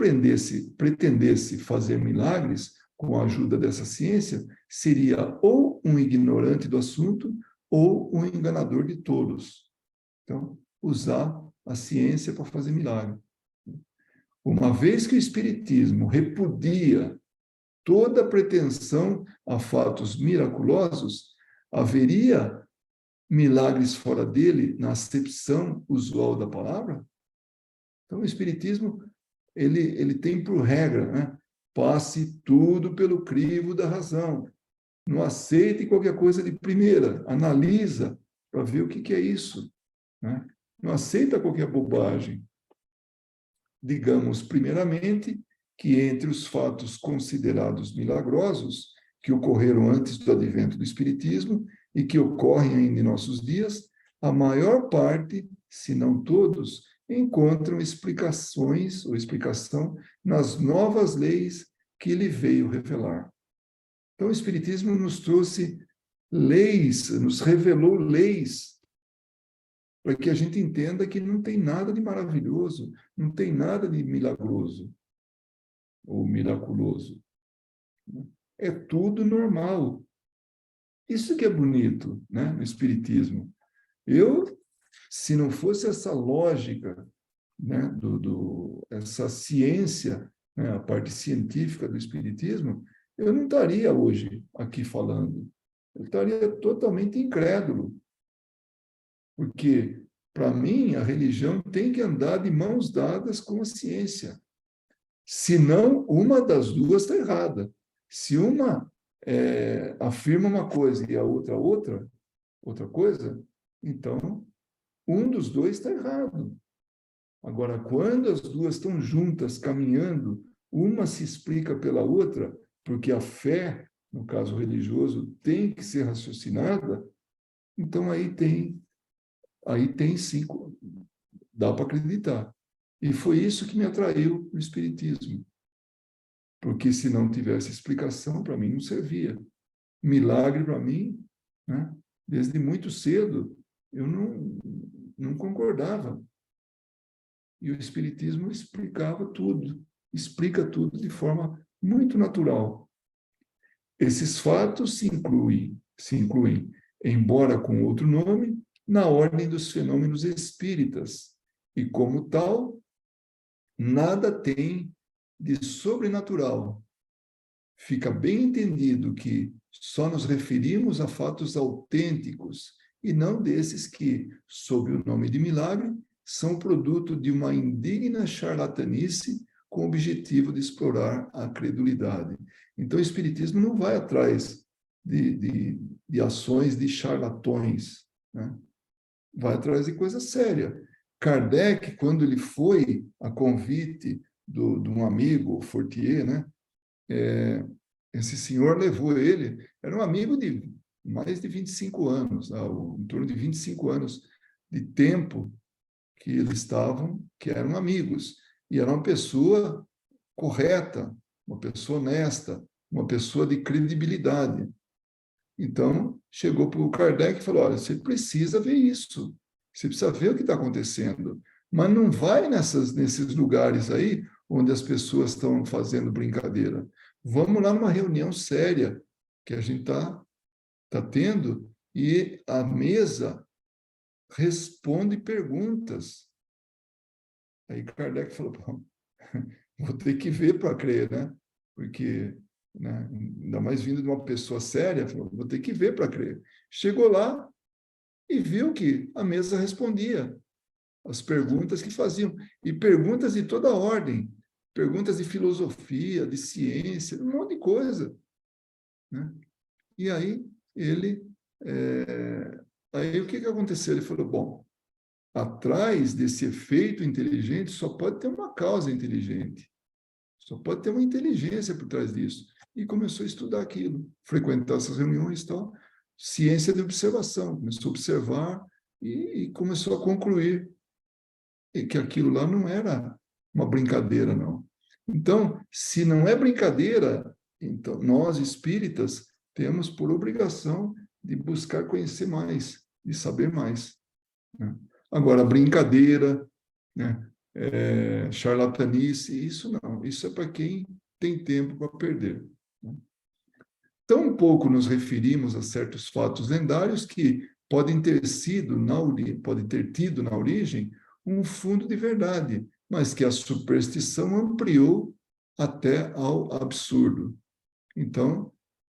pretendesse fazer milagres com a ajuda dessa ciência seria ou um ignorante do assunto ou um enganador de tolos. Então, usar a ciência para fazer milagre. Uma vez que o Espiritismo repudia toda pretensão a fatos miraculosos, haveria milagres fora dele na acepção usual da palavra? Então, o Espiritismo ele tem por regra, né? Passe tudo pelo crivo da razão. Não aceite qualquer coisa de primeira. Analisa para ver o que é isso, né? Não aceita qualquer bobagem. Digamos, primeiramente, que entre os fatos considerados milagrosos, que ocorreram antes do advento do Espiritismo e que ocorrem ainda em nossos dias, a maior parte, se não todos, encontram explicações ou explicação nas novas leis que ele veio revelar. Então, o Espiritismo nos trouxe leis, nos revelou leis, para que a gente entenda que não tem nada de maravilhoso, não tem nada de milagroso ou miraculoso. É tudo normal. Isso que é bonito, né, no Espiritismo. Se não fosse essa lógica, né, essa ciência, né, a parte científica do Espiritismo, eu não estaria hoje aqui falando. Eu estaria totalmente incrédulo. Porque, para mim, a religião tem que andar de mãos dadas com a ciência. Senão, uma das duas está errada. Se uma afirma uma coisa e a outra coisa, então, um dos dois está errado. Agora, quando as duas estão juntas, caminhando, uma se explica pela outra, porque a fé, no caso religioso, tem que ser raciocinada, então aí tem sim, dá para acreditar. E foi isso que me atraiu no Espiritismo. Porque se não tivesse explicação, para mim não servia. Milagre para mim, né? Desde muito cedo, eu não concordava. E o Espiritismo explicava tudo, explica tudo de forma muito natural. Esses fatos se incluem, embora com outro nome, na ordem dos fenômenos espíritas, e como tal, nada tem de sobrenatural. Fica bem entendido que só nos referimos a fatos autênticos e não desses que, sob o nome de milagre, são produto de uma indigna charlatanice com o objetivo de explorar a credulidade. Então, o Espiritismo não vai atrás de ações de charlatões, né? Vai atrás de coisa séria. Kardec, quando ele foi a convite de um amigo, Fortier, né? Esse senhor levou ele, era um amigo de mais de 25 anos, né? Em torno de 25 anos de tempo que eles estavam, que eram amigos. E era uma pessoa correta, uma pessoa honesta, uma pessoa de credibilidade. Então, chegou para o Kardec e falou, olha, você precisa ver isso, você precisa ver o que está acontecendo, mas não vai nesses lugares aí onde as pessoas estão fazendo brincadeira. Vamos lá numa reunião séria que a gente tá tendo e a mesa responde perguntas. Aí Kardec falou, vou ter que ver para crer, né? Porque, né, ainda mais vindo de uma pessoa séria, falou, vou ter que ver para crer. Chegou lá e viu que a mesa respondia as perguntas que faziam, e perguntas de toda ordem, perguntas de filosofia, de ciência, um monte de coisa, né? E aí, aí o que aconteceu? Ele falou, bom, atrás desse efeito inteligente só pode ter uma causa inteligente. Só pode ter uma inteligência por trás disso. E começou a estudar aquilo, frequentar essas reuniões e tal. Ciência de observação. Começou a observar e começou a concluir que aquilo lá não era uma brincadeira, não. Então, se não é brincadeira, então nós espíritas temos por obrigação de buscar conhecer mais, de saber mais, né? Agora, brincadeira, né? Charlatanice, isso não. Isso é para quem tem tempo para perder, né? Tão pouco nos referimos a certos fatos lendários que podem ter sido, podem ter tido na origem um fundo de verdade, mas que a superstição ampliou até ao absurdo. Então,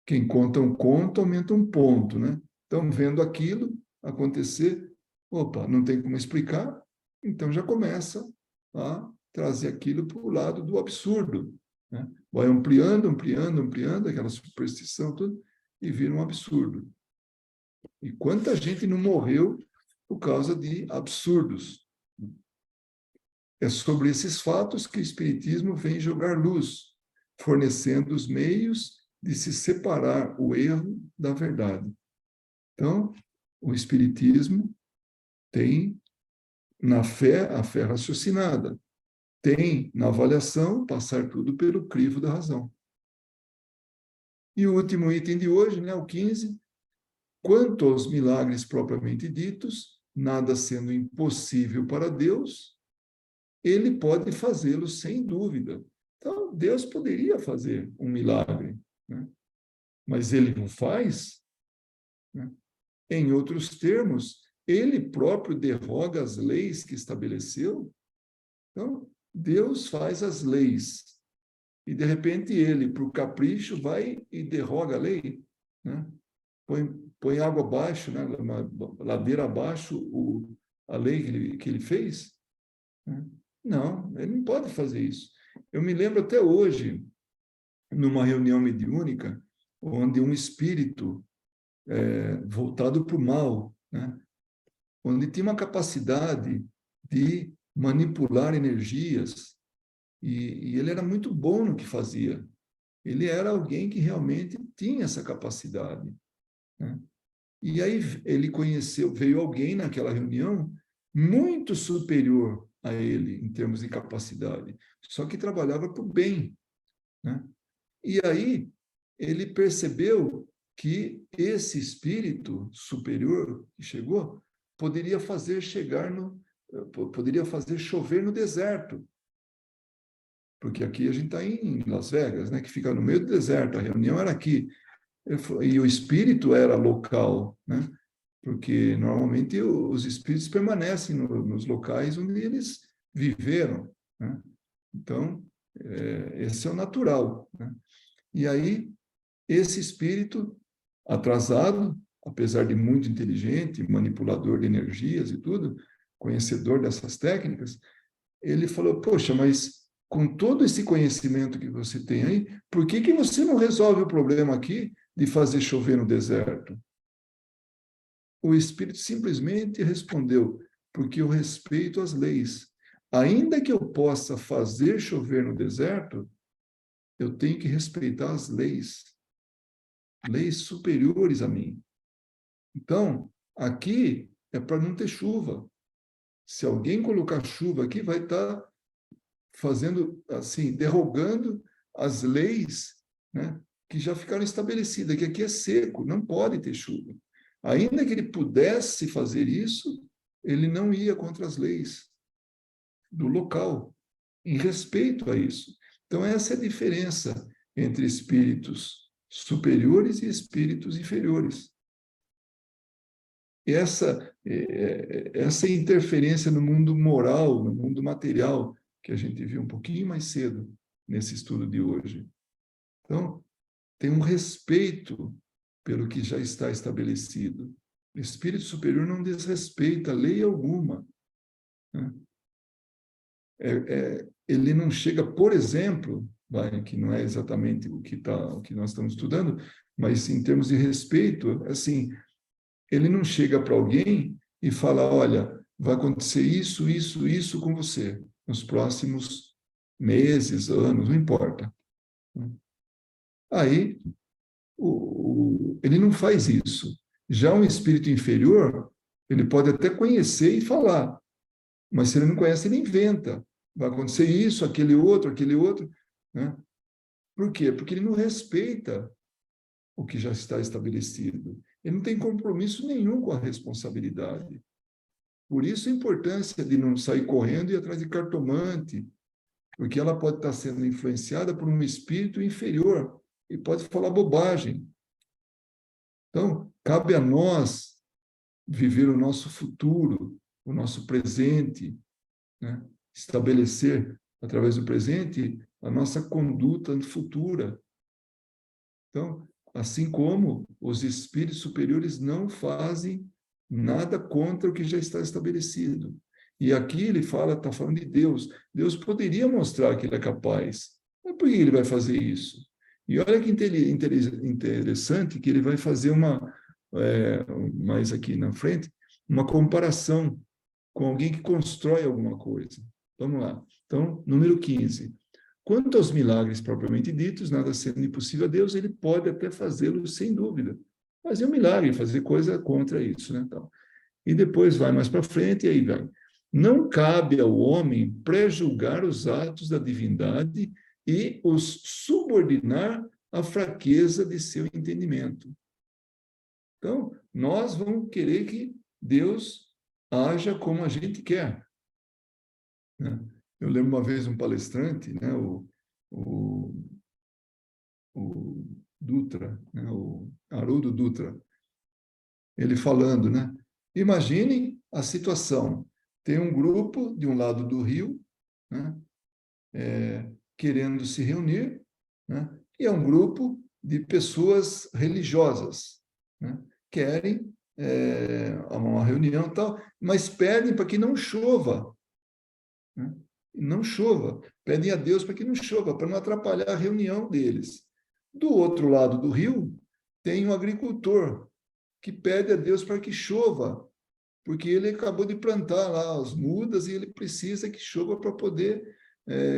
quem conta um conto aumenta um ponto, né? Então, vendo aquilo acontecer, opa, não tem como explicar, então já começa a trazer aquilo para o lado do absurdo, né? Vai ampliando, ampliando, ampliando aquela superstição tudo, e vira um absurdo. E quanta gente não morreu por causa de absurdos? É sobre esses fatos que o Espiritismo vem jogar luz, fornecendo os meios de se separar o erro da verdade. Então, o Espiritismo tem na fé a fé raciocinada, tem na avaliação passar tudo pelo crivo da razão. E o último item de hoje, né, o 15, quanto aos milagres propriamente ditos, nada sendo impossível para Deus, ele pode fazê-los sem dúvida. Então, Deus poderia fazer um milagre, né? Mas ele não faz, né? Em outros termos, ele próprio derroga as leis que estabeleceu. Então, Deus faz as leis e, de repente, ele, por capricho, vai e derroga a lei, né? Põe água abaixo, né? Uma ladeira abaixo a lei que ele fez, né? Não, ele não pode fazer isso. Eu me lembro até hoje, numa reunião mediúnica, onde um espírito voltado para o mal, né? Onde tinha uma capacidade de manipular energias, e ele era muito bom no que fazia. Ele era alguém que realmente tinha essa capacidade, né? E aí ele veio alguém naquela reunião muito superior a ele em termos de capacidade, só que trabalhava para o bem, né? E aí ele percebeu que esse espírito superior que chegou poderia fazer chover no deserto, porque aqui a gente está em Las Vegas, né, que fica no meio do deserto, a reunião era aqui, e o espírito era local, né? Porque normalmente os espíritos permanecem nos locais onde eles viveram, né? Então, esse é o natural, né? E aí, esse espírito atrasado, apesar de muito inteligente, manipulador de energias e tudo, conhecedor dessas técnicas, ele falou, poxa, mas com todo esse conhecimento que você tem aí, por que você não resolve o problema aqui de fazer chover no deserto? O espírito simplesmente respondeu, porque eu respeito as leis. Ainda que eu possa fazer chover no deserto, eu tenho que respeitar as leis superiores a mim. Então, aqui é para não ter chuva. Se alguém colocar chuva aqui, vai estar fazendo, assim, derrogando as leis, né, que já ficaram estabelecidas, que aqui é seco, não pode ter chuva. Ainda que ele pudesse fazer isso, ele não ia contra as leis do local, em respeito a isso. Então, essa é a diferença entre espíritos superiores e espíritos inferiores. Essa interferência no mundo moral, no mundo material, que a gente viu um pouquinho mais cedo nesse estudo de hoje. Então, tem um respeito pelo que já está estabelecido. O espírito superior não desrespeita lei alguma, né? Ele não chega, por exemplo, que não é exatamente o que nós estamos estudando, mas em termos de respeito, assim, ele não chega para alguém e fala, olha, vai acontecer isso, isso, isso com você nos próximos meses, anos, não importa. Aí, ele não faz isso. Já um espírito inferior, ele pode até conhecer e falar, mas se ele não conhece, ele inventa. Vai acontecer isso, aquele outro, né? Por quê? Porque ele não respeita o que já está estabelecido. Ele não tem compromisso nenhum com a responsabilidade. Por isso a importância de não sair correndo e ir atrás de cartomante, porque ela pode estar sendo influenciada por um espírito inferior e pode falar bobagem. Então, cabe a nós viver o nosso futuro, o nosso presente, né? Estabelecer, através do presente, a nossa conduta futura. Então, assim como os espíritos superiores não fazem nada contra o que já está estabelecido. E aqui ele fala, está falando de Deus. Deus poderia mostrar que ele é capaz. Mas por que ele vai fazer isso? E olha que interessante que ele vai fazer mais aqui na frente, uma comparação com alguém que constrói alguma coisa. Vamos lá. Então, número 15. Quanto aos milagres propriamente ditos, nada sendo impossível a Deus, ele pode até fazê-los sem dúvida. Fazer um milagre, fazer coisa contra isso, né? Então, e depois vai mais para frente e aí vai. Não cabe ao homem pré-julgar os atos da divindade e os subordinar à fraqueza de seu entendimento. Então, nós vamos querer que Deus haja como a gente quer, né? Eu lembro uma vez um palestrante, né, o, o Dutra, né, o Haroldo Dutra, ele falando, né? Imaginem a situação. Tem um grupo de um lado do rio, né, querendo se reunir, né, e é um grupo de pessoas religiosas, né, querem uma reunião e tal, mas pedem para que não chova, né? Não chova. Pedem a Deus para que não chova, para não atrapalhar a reunião deles. Do outro lado do rio, tem um agricultor que pede a Deus para que chova, porque ele acabou de plantar lá as mudas e ele precisa que chova para poder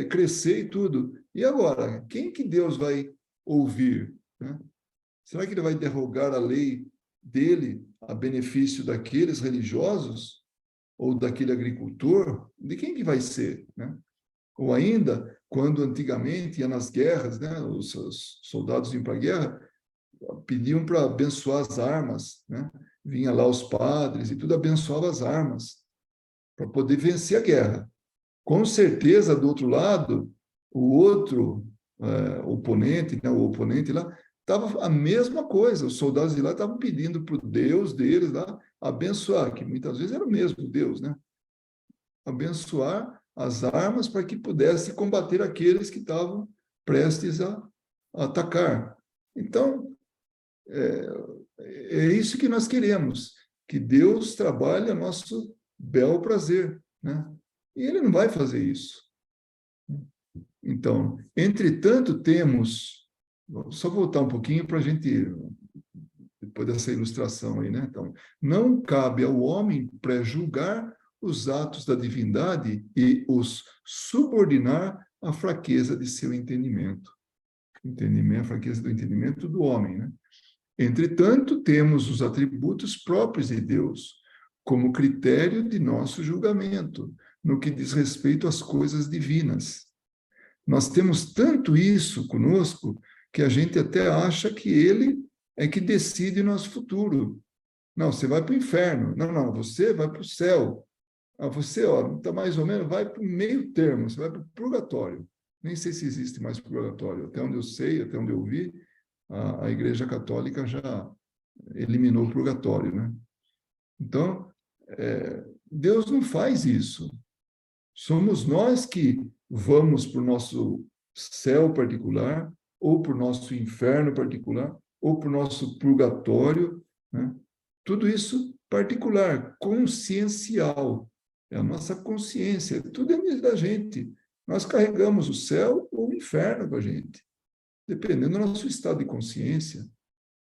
crescer e tudo. E agora, quem que Deus vai ouvir, né? Será que ele vai derrogar a lei dele a benefício daqueles religiosos? Ou daquele agricultor? De quem que vai ser, né? Ou ainda, quando antigamente ia nas guerras, né, os soldados iam para a guerra, pediam para abençoar as armas, né? Vinha lá os padres e tudo abençoava as armas para poder vencer a guerra. Com certeza, do outro lado, o outro oponente, né, o oponente lá, estava a mesma coisa. Os soldados de lá estavam pedindo para o Deus deles lá abençoar, que muitas vezes era o mesmo Deus, né? Abençoar as armas para que pudesse combater aqueles que estavam prestes a atacar. Então, é isso que nós queremos, que Deus trabalhe a nosso bel prazer, né? E ele não vai fazer isso. Então, entretanto, temos... Só voltar um pouquinho para a gente, depois dessa ilustração aí, né? Então, não cabe ao homem pré-julgar os atos da divindade e os subordinar à fraqueza de seu entendimento. Entendimento, a fraqueza do entendimento do homem, né? Entretanto, temos os atributos próprios de Deus como critério de nosso julgamento, no que diz respeito às coisas divinas. Nós temos tanto isso conosco que a gente até acha que ele é que decide nosso futuro. Não, você vai para o inferno. Não, você vai para o céu. Você, está mais ou menos, vai para o meio termo, você vai para o purgatório. Nem sei se existe mais purgatório. Até onde eu sei, até onde eu vi, a Igreja Católica já eliminou o purgatório, né? Então, Deus não faz isso. Somos nós que vamos para o nosso céu particular, ou para o nosso inferno particular, ou para o nosso purgatório, né? Tudo isso particular, consciencial. É a nossa consciência, tudo é dentro da gente. Nós carregamos o céu ou o inferno com a gente, dependendo do nosso estado de consciência.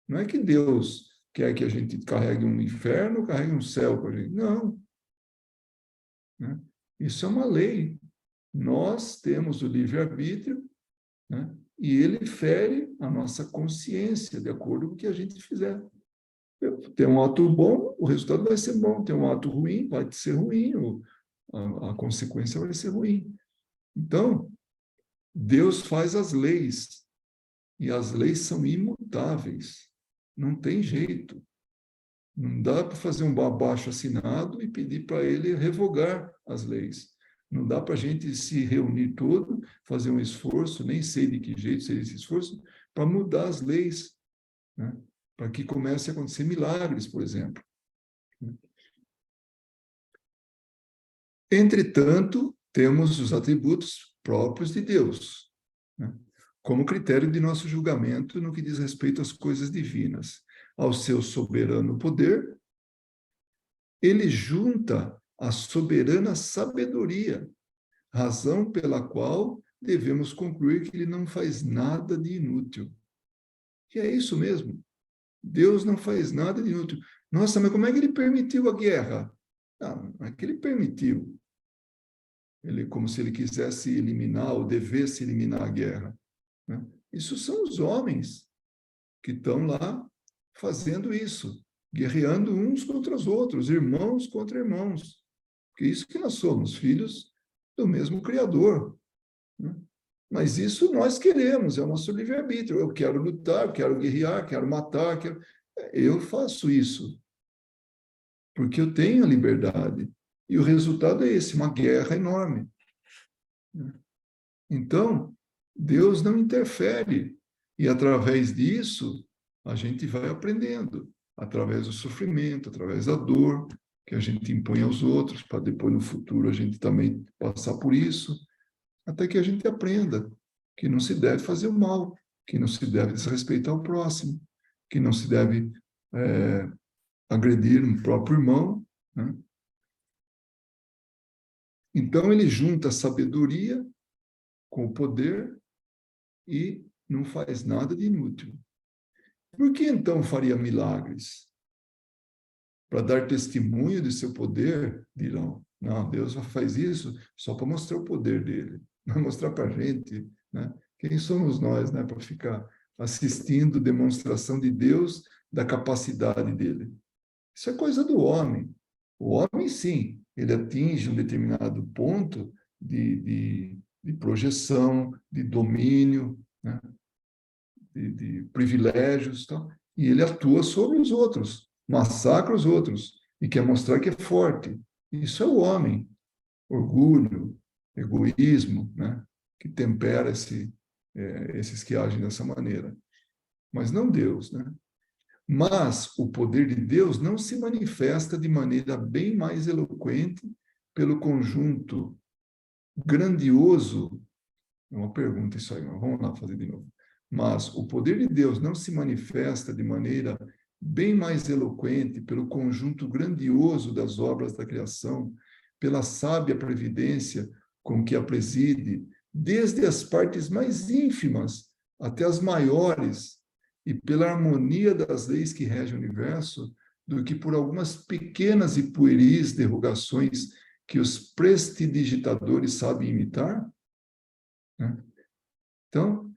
Não é que Deus quer que a gente carregue um inferno, carregue um céu com a gente. Não. Né? Isso é uma lei. Nós temos o livre-arbítrio, né? E ele fere a nossa consciência de acordo com o que a gente fizer. Tem um ato bom, o resultado vai ser bom. Tem um ato ruim, vai ser ruim, a consequência vai ser ruim. Então, Deus faz as leis, e as leis são imutáveis. Não tem jeito. Não dá para fazer um abaixo-assinado e pedir para ele revogar as leis. Não dá para a gente se reunir todo, fazer um esforço, nem sei de que jeito seria esse esforço, para mudar as leis, né? Para que comece a acontecer milagres, por exemplo. Entretanto, temos os atributos próprios de Deus, né? Como critério de nosso julgamento no que diz respeito às coisas divinas. Ao seu soberano poder, ele junta a soberana sabedoria, razão pela qual devemos concluir que ele não faz nada de inútil. E é isso mesmo. Deus não faz nada de inútil. Nossa, mas como é que ele permitiu a guerra? Não é que ele permitiu. Ele, como se ele quisesse eliminar ou devesse eliminar a guerra, né? Isso são os homens que estão lá fazendo isso, guerreando uns contra os outros, irmãos contra irmãos. Porque isso que nós somos, filhos do mesmo Criador, né? Mas isso nós queremos, é o nosso livre-arbítrio. Eu quero lutar, quero guerrear, quero matar, eu faço isso, porque eu tenho a liberdade. E o resultado é esse, uma guerra enorme. Então, Deus não interfere. E através disso, a gente vai aprendendo. Através do sofrimento, através da dor que a gente impõe aos outros, para depois, no futuro, a gente também passar por isso, até que a gente aprenda que não se deve fazer o mal, que não se deve desrespeitar o próximo, que não se deve agredir um próprio irmão, né? Então, ele junta a sabedoria com o poder e não faz nada de inútil. Por que então faria milagres? Para dar testemunho de seu poder, dirão. Não, Deus faz isso só para mostrar o poder dele, para mostrar para a gente, né? Quem somos nós, né, para ficar assistindo demonstração de Deus, da capacidade dele? Isso é coisa do homem. O homem, sim, ele atinge um determinado ponto de projeção, de domínio, né? de privilégios, tal, e ele atua sobre os outros, massacra os outros, e quer mostrar que é forte. Isso é o homem. Orgulho, egoísmo, né? Que tempera esses que agem dessa maneira. Mas não Deus, né? Mas o poder de Deus não se manifesta de maneira bem mais eloquente pelo conjunto grandioso. É uma pergunta isso aí, mas vamos lá fazer de novo. Mas o poder de Deus não se manifesta de maneira bem mais eloquente pelo conjunto grandioso das obras da criação, pela sábia previdência com que a preside, desde as partes mais ínfimas até as maiores, e pela harmonia das leis que regem o universo, do que por algumas pequenas e pueris derrogações que os prestidigitadores sabem imitar, né? Então,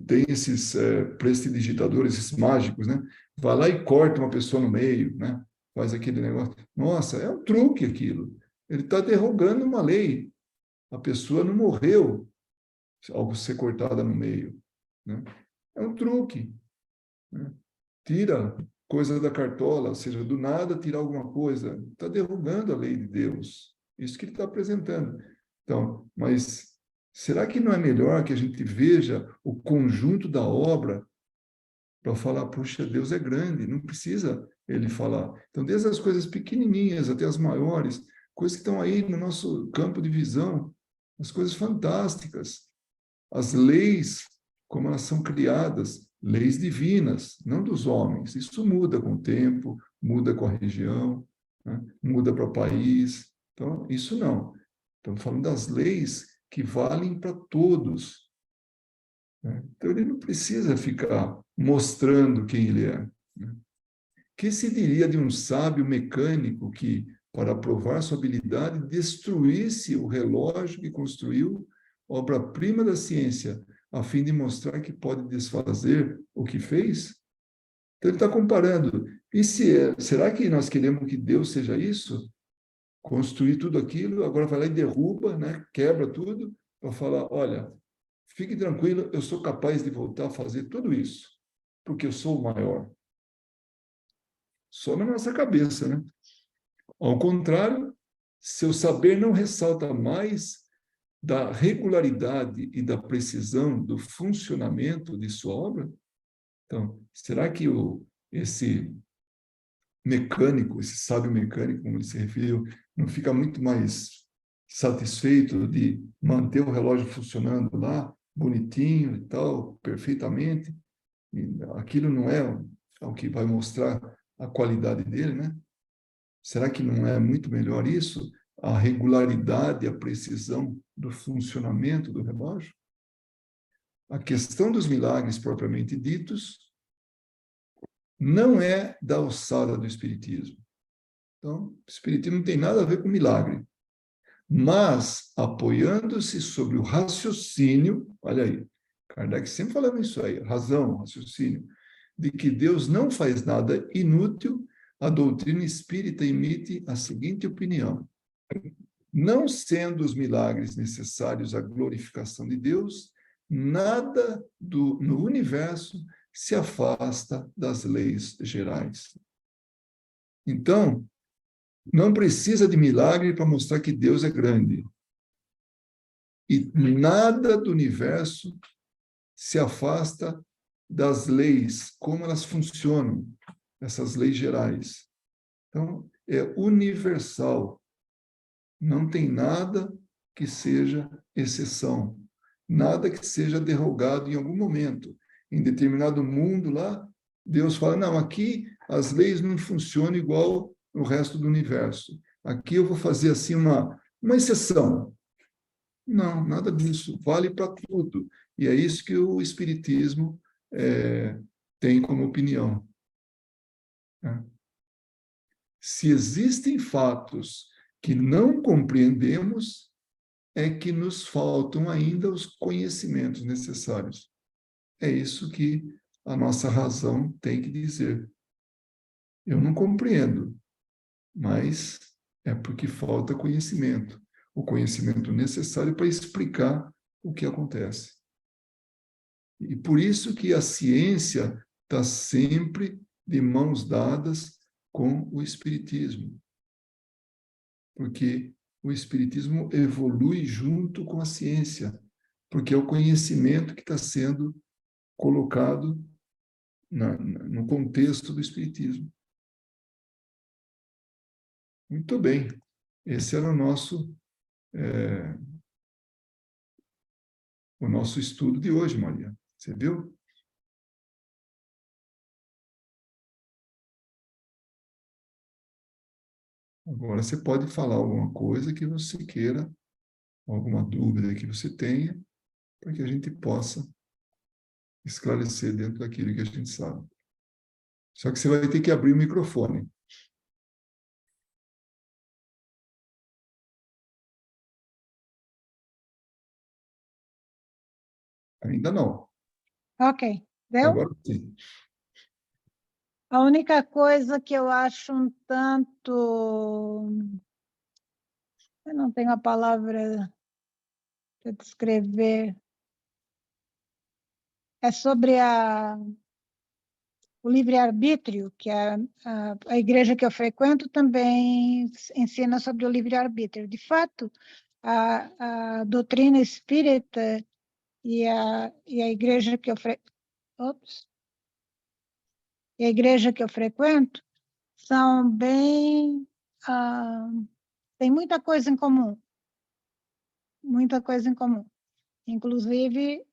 tem esses prestidigitadores, esses mágicos, né? Vai lá e corta uma pessoa no meio, né? Faz aquele negócio. Nossa, é um truque aquilo. Ele está derrogando uma lei. A pessoa não morreu ao ser cortada no meio, né? É um truque, né? Tira coisa da cartola, ou seja, do nada tirar alguma coisa. Está derrubando a lei de Deus. Isso que ele está apresentando. Então, mas será que não é melhor que a gente veja o conjunto da obra para falar, puxa, Deus é grande, não precisa ele falar. Então, desde as coisas pequenininhas até as maiores, coisas que estão aí no nosso campo de visão, as coisas fantásticas, as leis, como elas são criadas, leis divinas, não dos homens. Isso muda com o tempo, muda com a região, né? Muda para o país. Então, isso não. Estamos falando das leis que valem para todos, né? Então, ele não precisa ficar mostrando quem ele é, né? Que se diria de um sábio mecânico que, para provar sua habilidade, destruísse o relógio que construiu, obra-prima da ciência, a fim de mostrar que pode desfazer o que fez? Então, ele está comparando. E será que nós queremos que Deus seja isso? Construir tudo aquilo, agora vai lá e derruba, né? Quebra tudo, para falar: olha, fique tranquilo, eu sou capaz de voltar a fazer tudo isso, porque eu sou o maior. Só na nossa cabeça, né? Ao contrário, seu saber não ressalta mais da regularidade e da precisão do funcionamento de sua obra? Então, será que esse mecânico, esse sábio mecânico, como ele se referiu, não fica muito mais satisfeito de manter o relógio funcionando lá, bonitinho e tal, perfeitamente? E aquilo não é o que vai mostrar a qualidade dele, né? Será que não é muito melhor isso? A regularidade, a precisão do funcionamento do relógio? A questão dos milagres propriamente ditos não é da alçada do Espiritismo. Então, o Espiritismo não tem nada a ver com milagre. Mas, apoiando-se sobre o raciocínio, olha aí, Kardec sempre falando isso aí, razão, raciocínio, de que Deus não faz nada inútil, a doutrina espírita emite a seguinte opinião: não sendo os milagres necessários à glorificação de Deus, nada no universo se afasta das leis gerais. Então, não precisa de milagre para mostrar que Deus é grande. E nada do universo se afasta das leis, como elas funcionam, essas leis gerais. Então, é universal. Não tem nada que seja exceção, nada que seja derrogado em algum momento. Em determinado mundo lá, Deus fala: não, aqui as leis não funcionam igual no resto do universo. Aqui eu vou fazer assim uma exceção. Não, nada disso. Vale para tudo. E é isso que o Espiritismo tem como opinião, né? Se existem fatos que não compreendemos, é que nos faltam ainda os conhecimentos necessários. É isso que a nossa razão tem que dizer. Eu não compreendo, mas é porque falta conhecimento, o conhecimento necessário para explicar o que acontece. E por isso que a ciência está sempre de mãos dadas com o Espiritismo, porque o Espiritismo evolui junto com a ciência, porque é o conhecimento que está sendo colocado no contexto do Espiritismo. Muito bem, esse era o nosso estudo de hoje, Maria. Você viu? Agora você pode falar alguma coisa que você queira, alguma dúvida que você tenha, para que a gente possa esclarecer dentro daquilo que a gente sabe. Só que você vai ter que abrir o microfone. Ainda não. Ok, deu? Agora sim. A única coisa que eu acho um tanto... Eu não tenho a palavra para descrever. É sobre o livre-arbítrio, que a igreja que eu frequento também ensina sobre o livre-arbítrio. De fato, a doutrina espírita e a igreja que eu e a igreja que eu frequento são bem... tem muita coisa em comum, muita coisa em comum, inclusive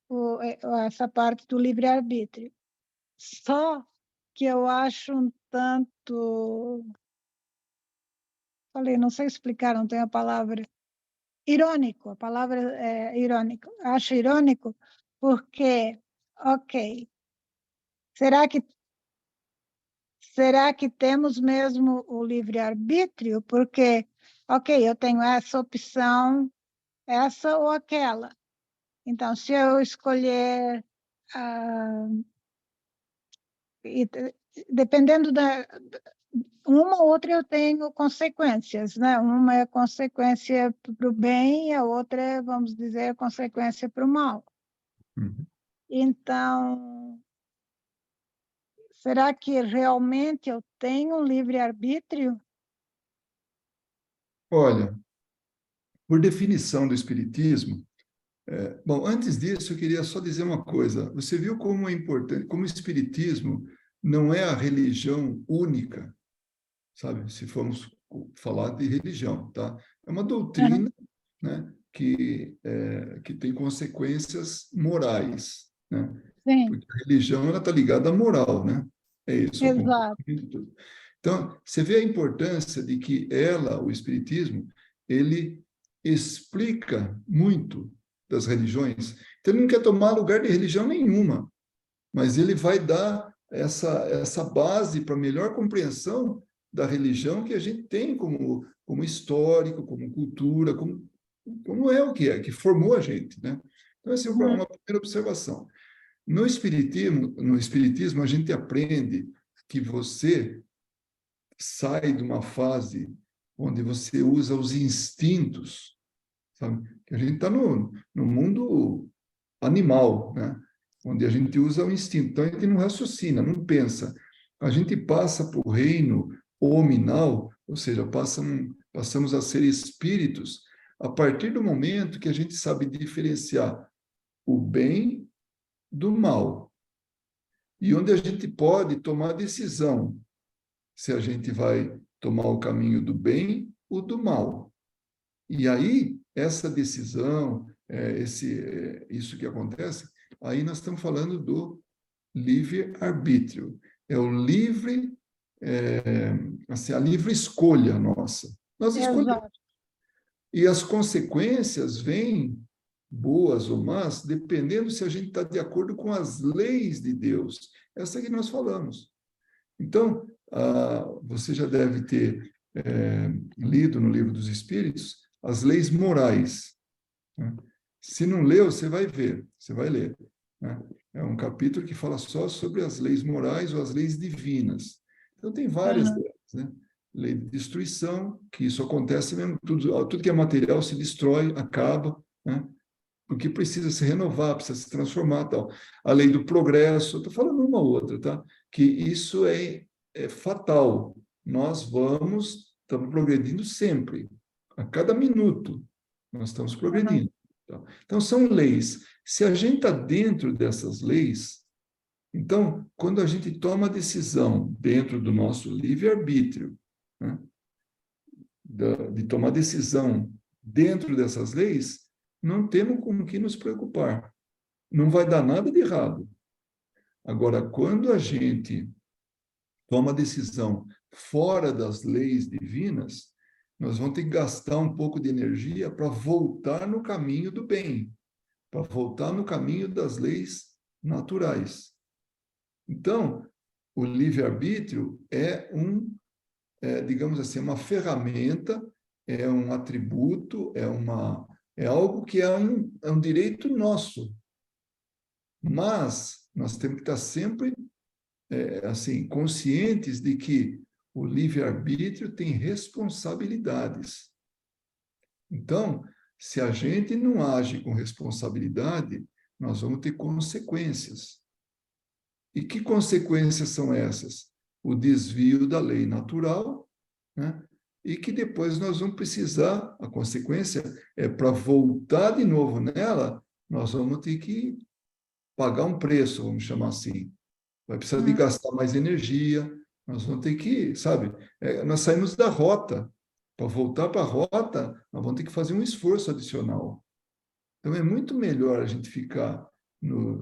essa parte do livre-arbítrio. Só que eu acho um tanto... Falei, não sei explicar, não tenho a palavra. Irônico, a palavra é irônico. Acho irônico, Porque, ok, será que temos mesmo o livre-arbítrio? Porque, ok, eu tenho essa opção, essa ou aquela. Então, se eu escolher, dependendo uma ou outra, eu tenho consequências, né? Uma é consequência para o bem, e a outra é, vamos dizer, consequência para o mal. Uhum. Então, será que realmente eu tenho um livre-arbítrio? Olha, por definição do Espiritismo, bom, antes disso, eu queria só dizer uma coisa. Você viu como é importante, como o Espiritismo não é a religião única, sabe? Se formos falar de religião, tá? É uma Uhum. doutrina, né, que tem consequências morais, né? Sim, Porque a religião ela está ligada à moral, né? É isso, ao exato. comportamento e tudo. Então, você vê a importância de que o Espiritismo, ele explica muito das religiões. Então, ele não quer tomar lugar de religião nenhuma, mas ele vai dar essa base para melhor compreensão da religião que a gente tem como histórico, como cultura, como é, que formou a gente, né? Então, essa é Uhum. uma primeira observação. No espiritismo, a gente aprende que você sai de uma fase onde você usa os instintos, sabe? Que a gente está no mundo animal, né? Onde a gente usa o instinto. Então, a gente não raciocina, não pensa. A gente passa para o reino hominal, ou seja, passamos a ser espíritos, a partir do momento que a gente sabe diferenciar o bem do mal. E onde a gente pode tomar decisão se a gente vai tomar o caminho do bem ou do mal. E aí, essa decisão, isso que acontece, aí nós estamos falando do livre-arbítrio. É o livre, assim, a livre escolha nossa. Nós escolhemos. Exato. E as consequências vêm, boas ou más, dependendo se a gente está de acordo com as leis de Deus. Essa que nós falamos. Então, você já deve ter lido no Livro dos Espíritos as leis morais, né? Se não leu, você vai ver, você vai ler, né? É um capítulo que fala só sobre as leis morais ou as leis divinas. Então, tem várias Uhum. delas, né? Lei de destruição, que isso acontece mesmo, tudo que é material se destrói, acaba, né? Porque precisa se renovar, precisa se transformar, tal. A lei do progresso, estou falando uma ou outra, tá? Que isso é fatal. Estamos progredindo sempre, a cada minuto, nós estamos Uhum. progredindo. Tá? Então, são leis. Se a gente está dentro dessas leis, então, quando a gente toma a decisão dentro do nosso livre-arbítrio, né, de tomar decisão dentro dessas leis, não temos com o que nos preocupar. Não vai dar nada de errado. Agora, quando a gente toma decisão fora das leis divinas, nós vamos ter que gastar um pouco de energia para voltar no caminho do bem, para voltar no caminho das leis naturais. Então, o livre-arbítrio digamos assim, uma ferramenta, é um atributo, é algo que é um direito nosso. Mas nós temos que estar sempre assim, conscientes de que o livre-arbítrio tem responsabilidades. Então, se a gente não age com responsabilidade, nós vamos ter consequências. E que consequências são essas? O desvio da lei natural, né? E que depois nós vamos precisar, a consequência é para voltar de novo nela, nós vamos ter que pagar um preço, vamos chamar assim. Vai precisar de Uhum. gastar mais energia, nós vamos ter que, sabe, nós saímos da rota. Para voltar para a rota, nós vamos ter que fazer um esforço adicional. Então, é muito melhor a gente ficar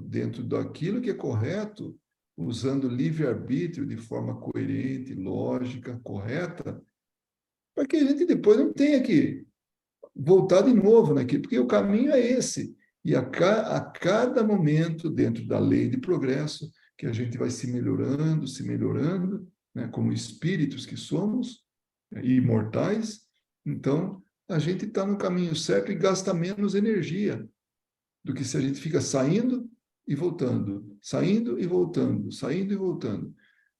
dentro daquilo que é correto, usando livre-arbítrio de forma coerente, lógica, correta, para que a gente depois não tenha que voltar de novo naquilo, porque o caminho é esse. E a cada momento, dentro da lei de progresso, que a gente vai se melhorando, né, como espíritos que somos, imortais, então a gente está no caminho certo e gasta menos energia do que se a gente fica saindo e voltando, saindo e voltando, saindo e voltando.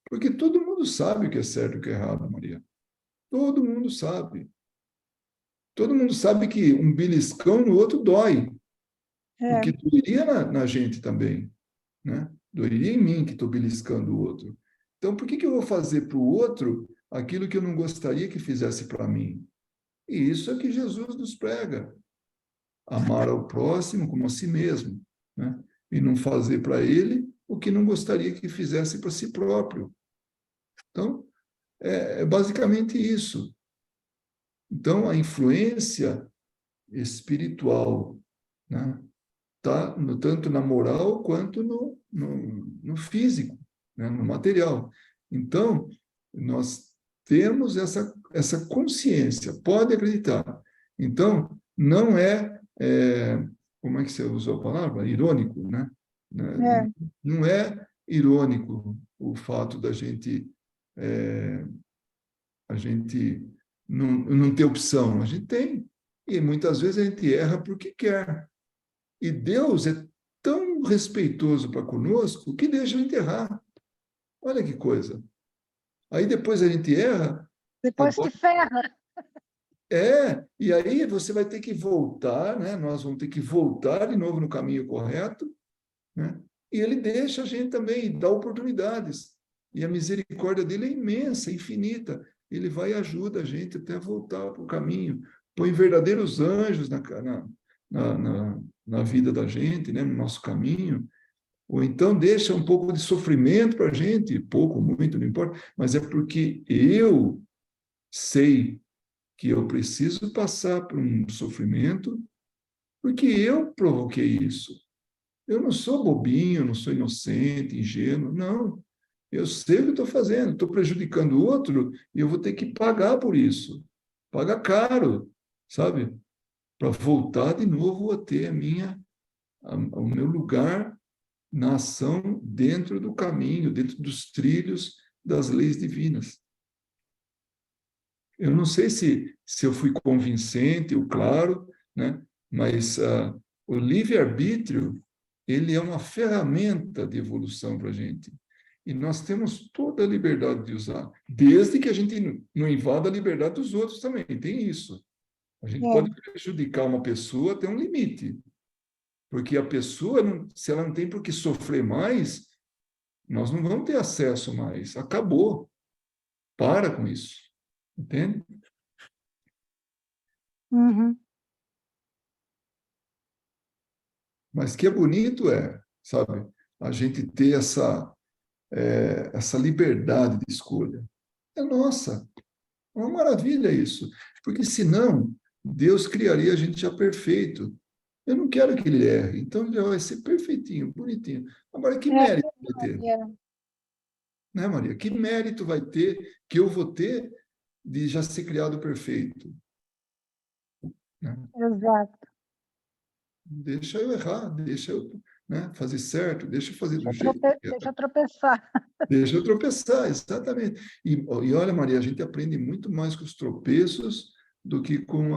Porque todo mundo sabe o que é certo e o que é errado, Maria. Todo mundo sabe. Todo mundo sabe que um beliscão no outro dói, É, porque doeria na gente também, né? Doeria em mim que estou beliscando o outro. Então, por que eu vou fazer para o outro aquilo que eu não gostaria que fizesse para mim? E isso é que Jesus nos prega. Amar ao próximo como a si mesmo, né? E não fazer para ele o que não gostaria que fizesse para si próprio. Então, é basicamente isso. Então, a influência espiritual, né, tá tanto na moral quanto no físico, né, no material. Então, nós temos essa consciência, pode acreditar. Então, não como é que você usou a palavra? Irônico, né? é, Não é irônico o fato da a gente não ter opção. A gente tem. E muitas vezes a gente erra porque quer. E Deus é tão respeitoso para conosco que deixa a gente errar. Olha que coisa. Aí depois a gente erra, depois te agora ferra. e aí você vai ter que voltar, né? Nós vamos ter que voltar de novo no caminho correto, né? E ele deixa a gente também, dá oportunidades. E a misericórdia dele é imensa, infinita. Ele vai e ajuda a gente até voltar para o caminho. Põe verdadeiros anjos na vida da gente, né? No nosso caminho. Ou então deixa um pouco de sofrimento para a gente, pouco, muito, não importa, mas é porque eu sei que eu preciso passar por um sofrimento, porque eu provoquei isso. Eu não sou bobinho, não sou inocente, ingênuo, não. Eu sei o que estou fazendo, estou prejudicando o outro e eu vou ter que pagar por isso. Paga caro, sabe? Para voltar de novo a ter o meu lugar na ação dentro do caminho, dentro dos trilhos das leis divinas. Eu não sei se eu fui convincente ou claro, né? Mas o livre-arbítrio, ele é uma ferramenta de evolução para a gente. E nós temos toda a liberdade de usar, desde que a gente não invada a liberdade dos outros também. Tem isso. A gente pode É, prejudicar uma pessoa até um limite, porque a pessoa, se ela não tem por que sofrer mais, nós não vamos ter acesso mais. Acabou. Para com isso. Entende? uhum, Mas que é bonito sabe? A gente ter essa liberdade de escolha. É nossa. É uma maravilha isso. Porque senão, Deus criaria a gente já perfeito. Eu não quero que ele erre. Então, ele já vai ser perfeitinho, bonitinho. Agora, que é mérito vai ter? verdade, é. Né, Maria? Que mérito vai ter que eu vou ter de já ser criado perfeito? Né? Exato. Deixa eu errar, deixa eu, né, fazer certo, deixa eu fazer do jeito que Deixa é. eu tropeçar. Deixa eu tropeçar, exatamente. E olha, Maria, a gente aprende muito mais com os tropeços do que com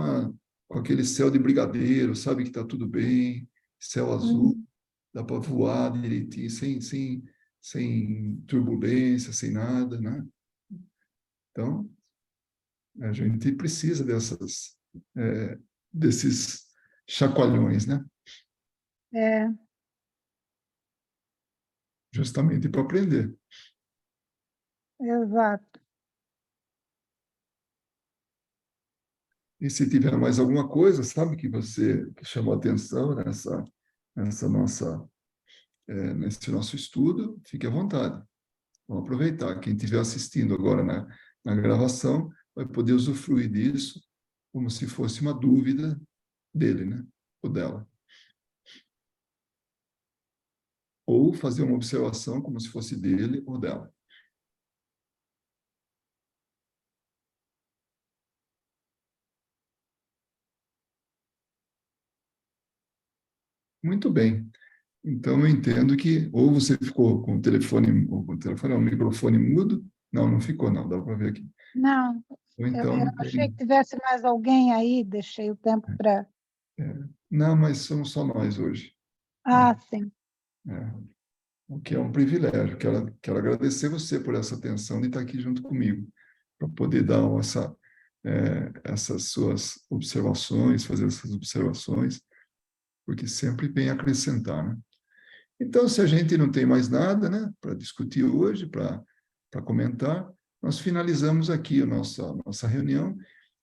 aquele céu de brigadeiro, sabe que está tudo bem, céu azul, Uhum. dá para voar direitinho, sem turbulência, sem nada, né? Então, a gente precisa desses chacoalhões, né? É, Justamente para aprender. exato. E se tiver mais alguma coisa, sabe, que chamou atenção nessa nossa, nesse nosso estudo, fique à vontade. Vamos aproveitar. Quem estiver assistindo agora na gravação vai poder usufruir disso como se fosse uma dúvida dele, né? Ou dela. Ou fazer uma observação como se fosse dele ou dela. Muito bem. Então, eu entendo que ou você ficou com o telefone, o microfone mudo. Não, não ficou, não, dá para ver aqui. Não, Ou eu então não achei que tem. tivesse mais alguém aí, deixei o tempo para... É, não, mas somos só nós hoje, né? Ah, sim. É, o que é um privilégio. Quero agradecer você por essa atenção de estar aqui junto comigo, para poder dar essas suas observações, fazer essas observações, porque sempre vem acrescentar, né? Então, se a gente não tem mais nada, né, para discutir hoje, para comentar, nós finalizamos aqui a nossa reunião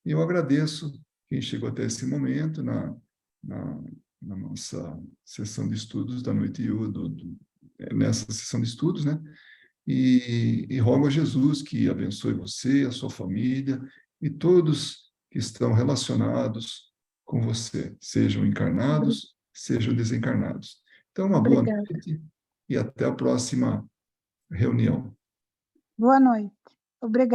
e eu agradeço quem chegou até esse momento na, na nossa sessão de estudos da noite nessa sessão de estudos, né? E rogo a Jesus que abençoe você, a sua família e todos que estão relacionados com você, sejam Obri- encarnados, sejam desencarnados. Então, uma boa Obrigada. noite e até a próxima reunião. Boa noite. Obrigada.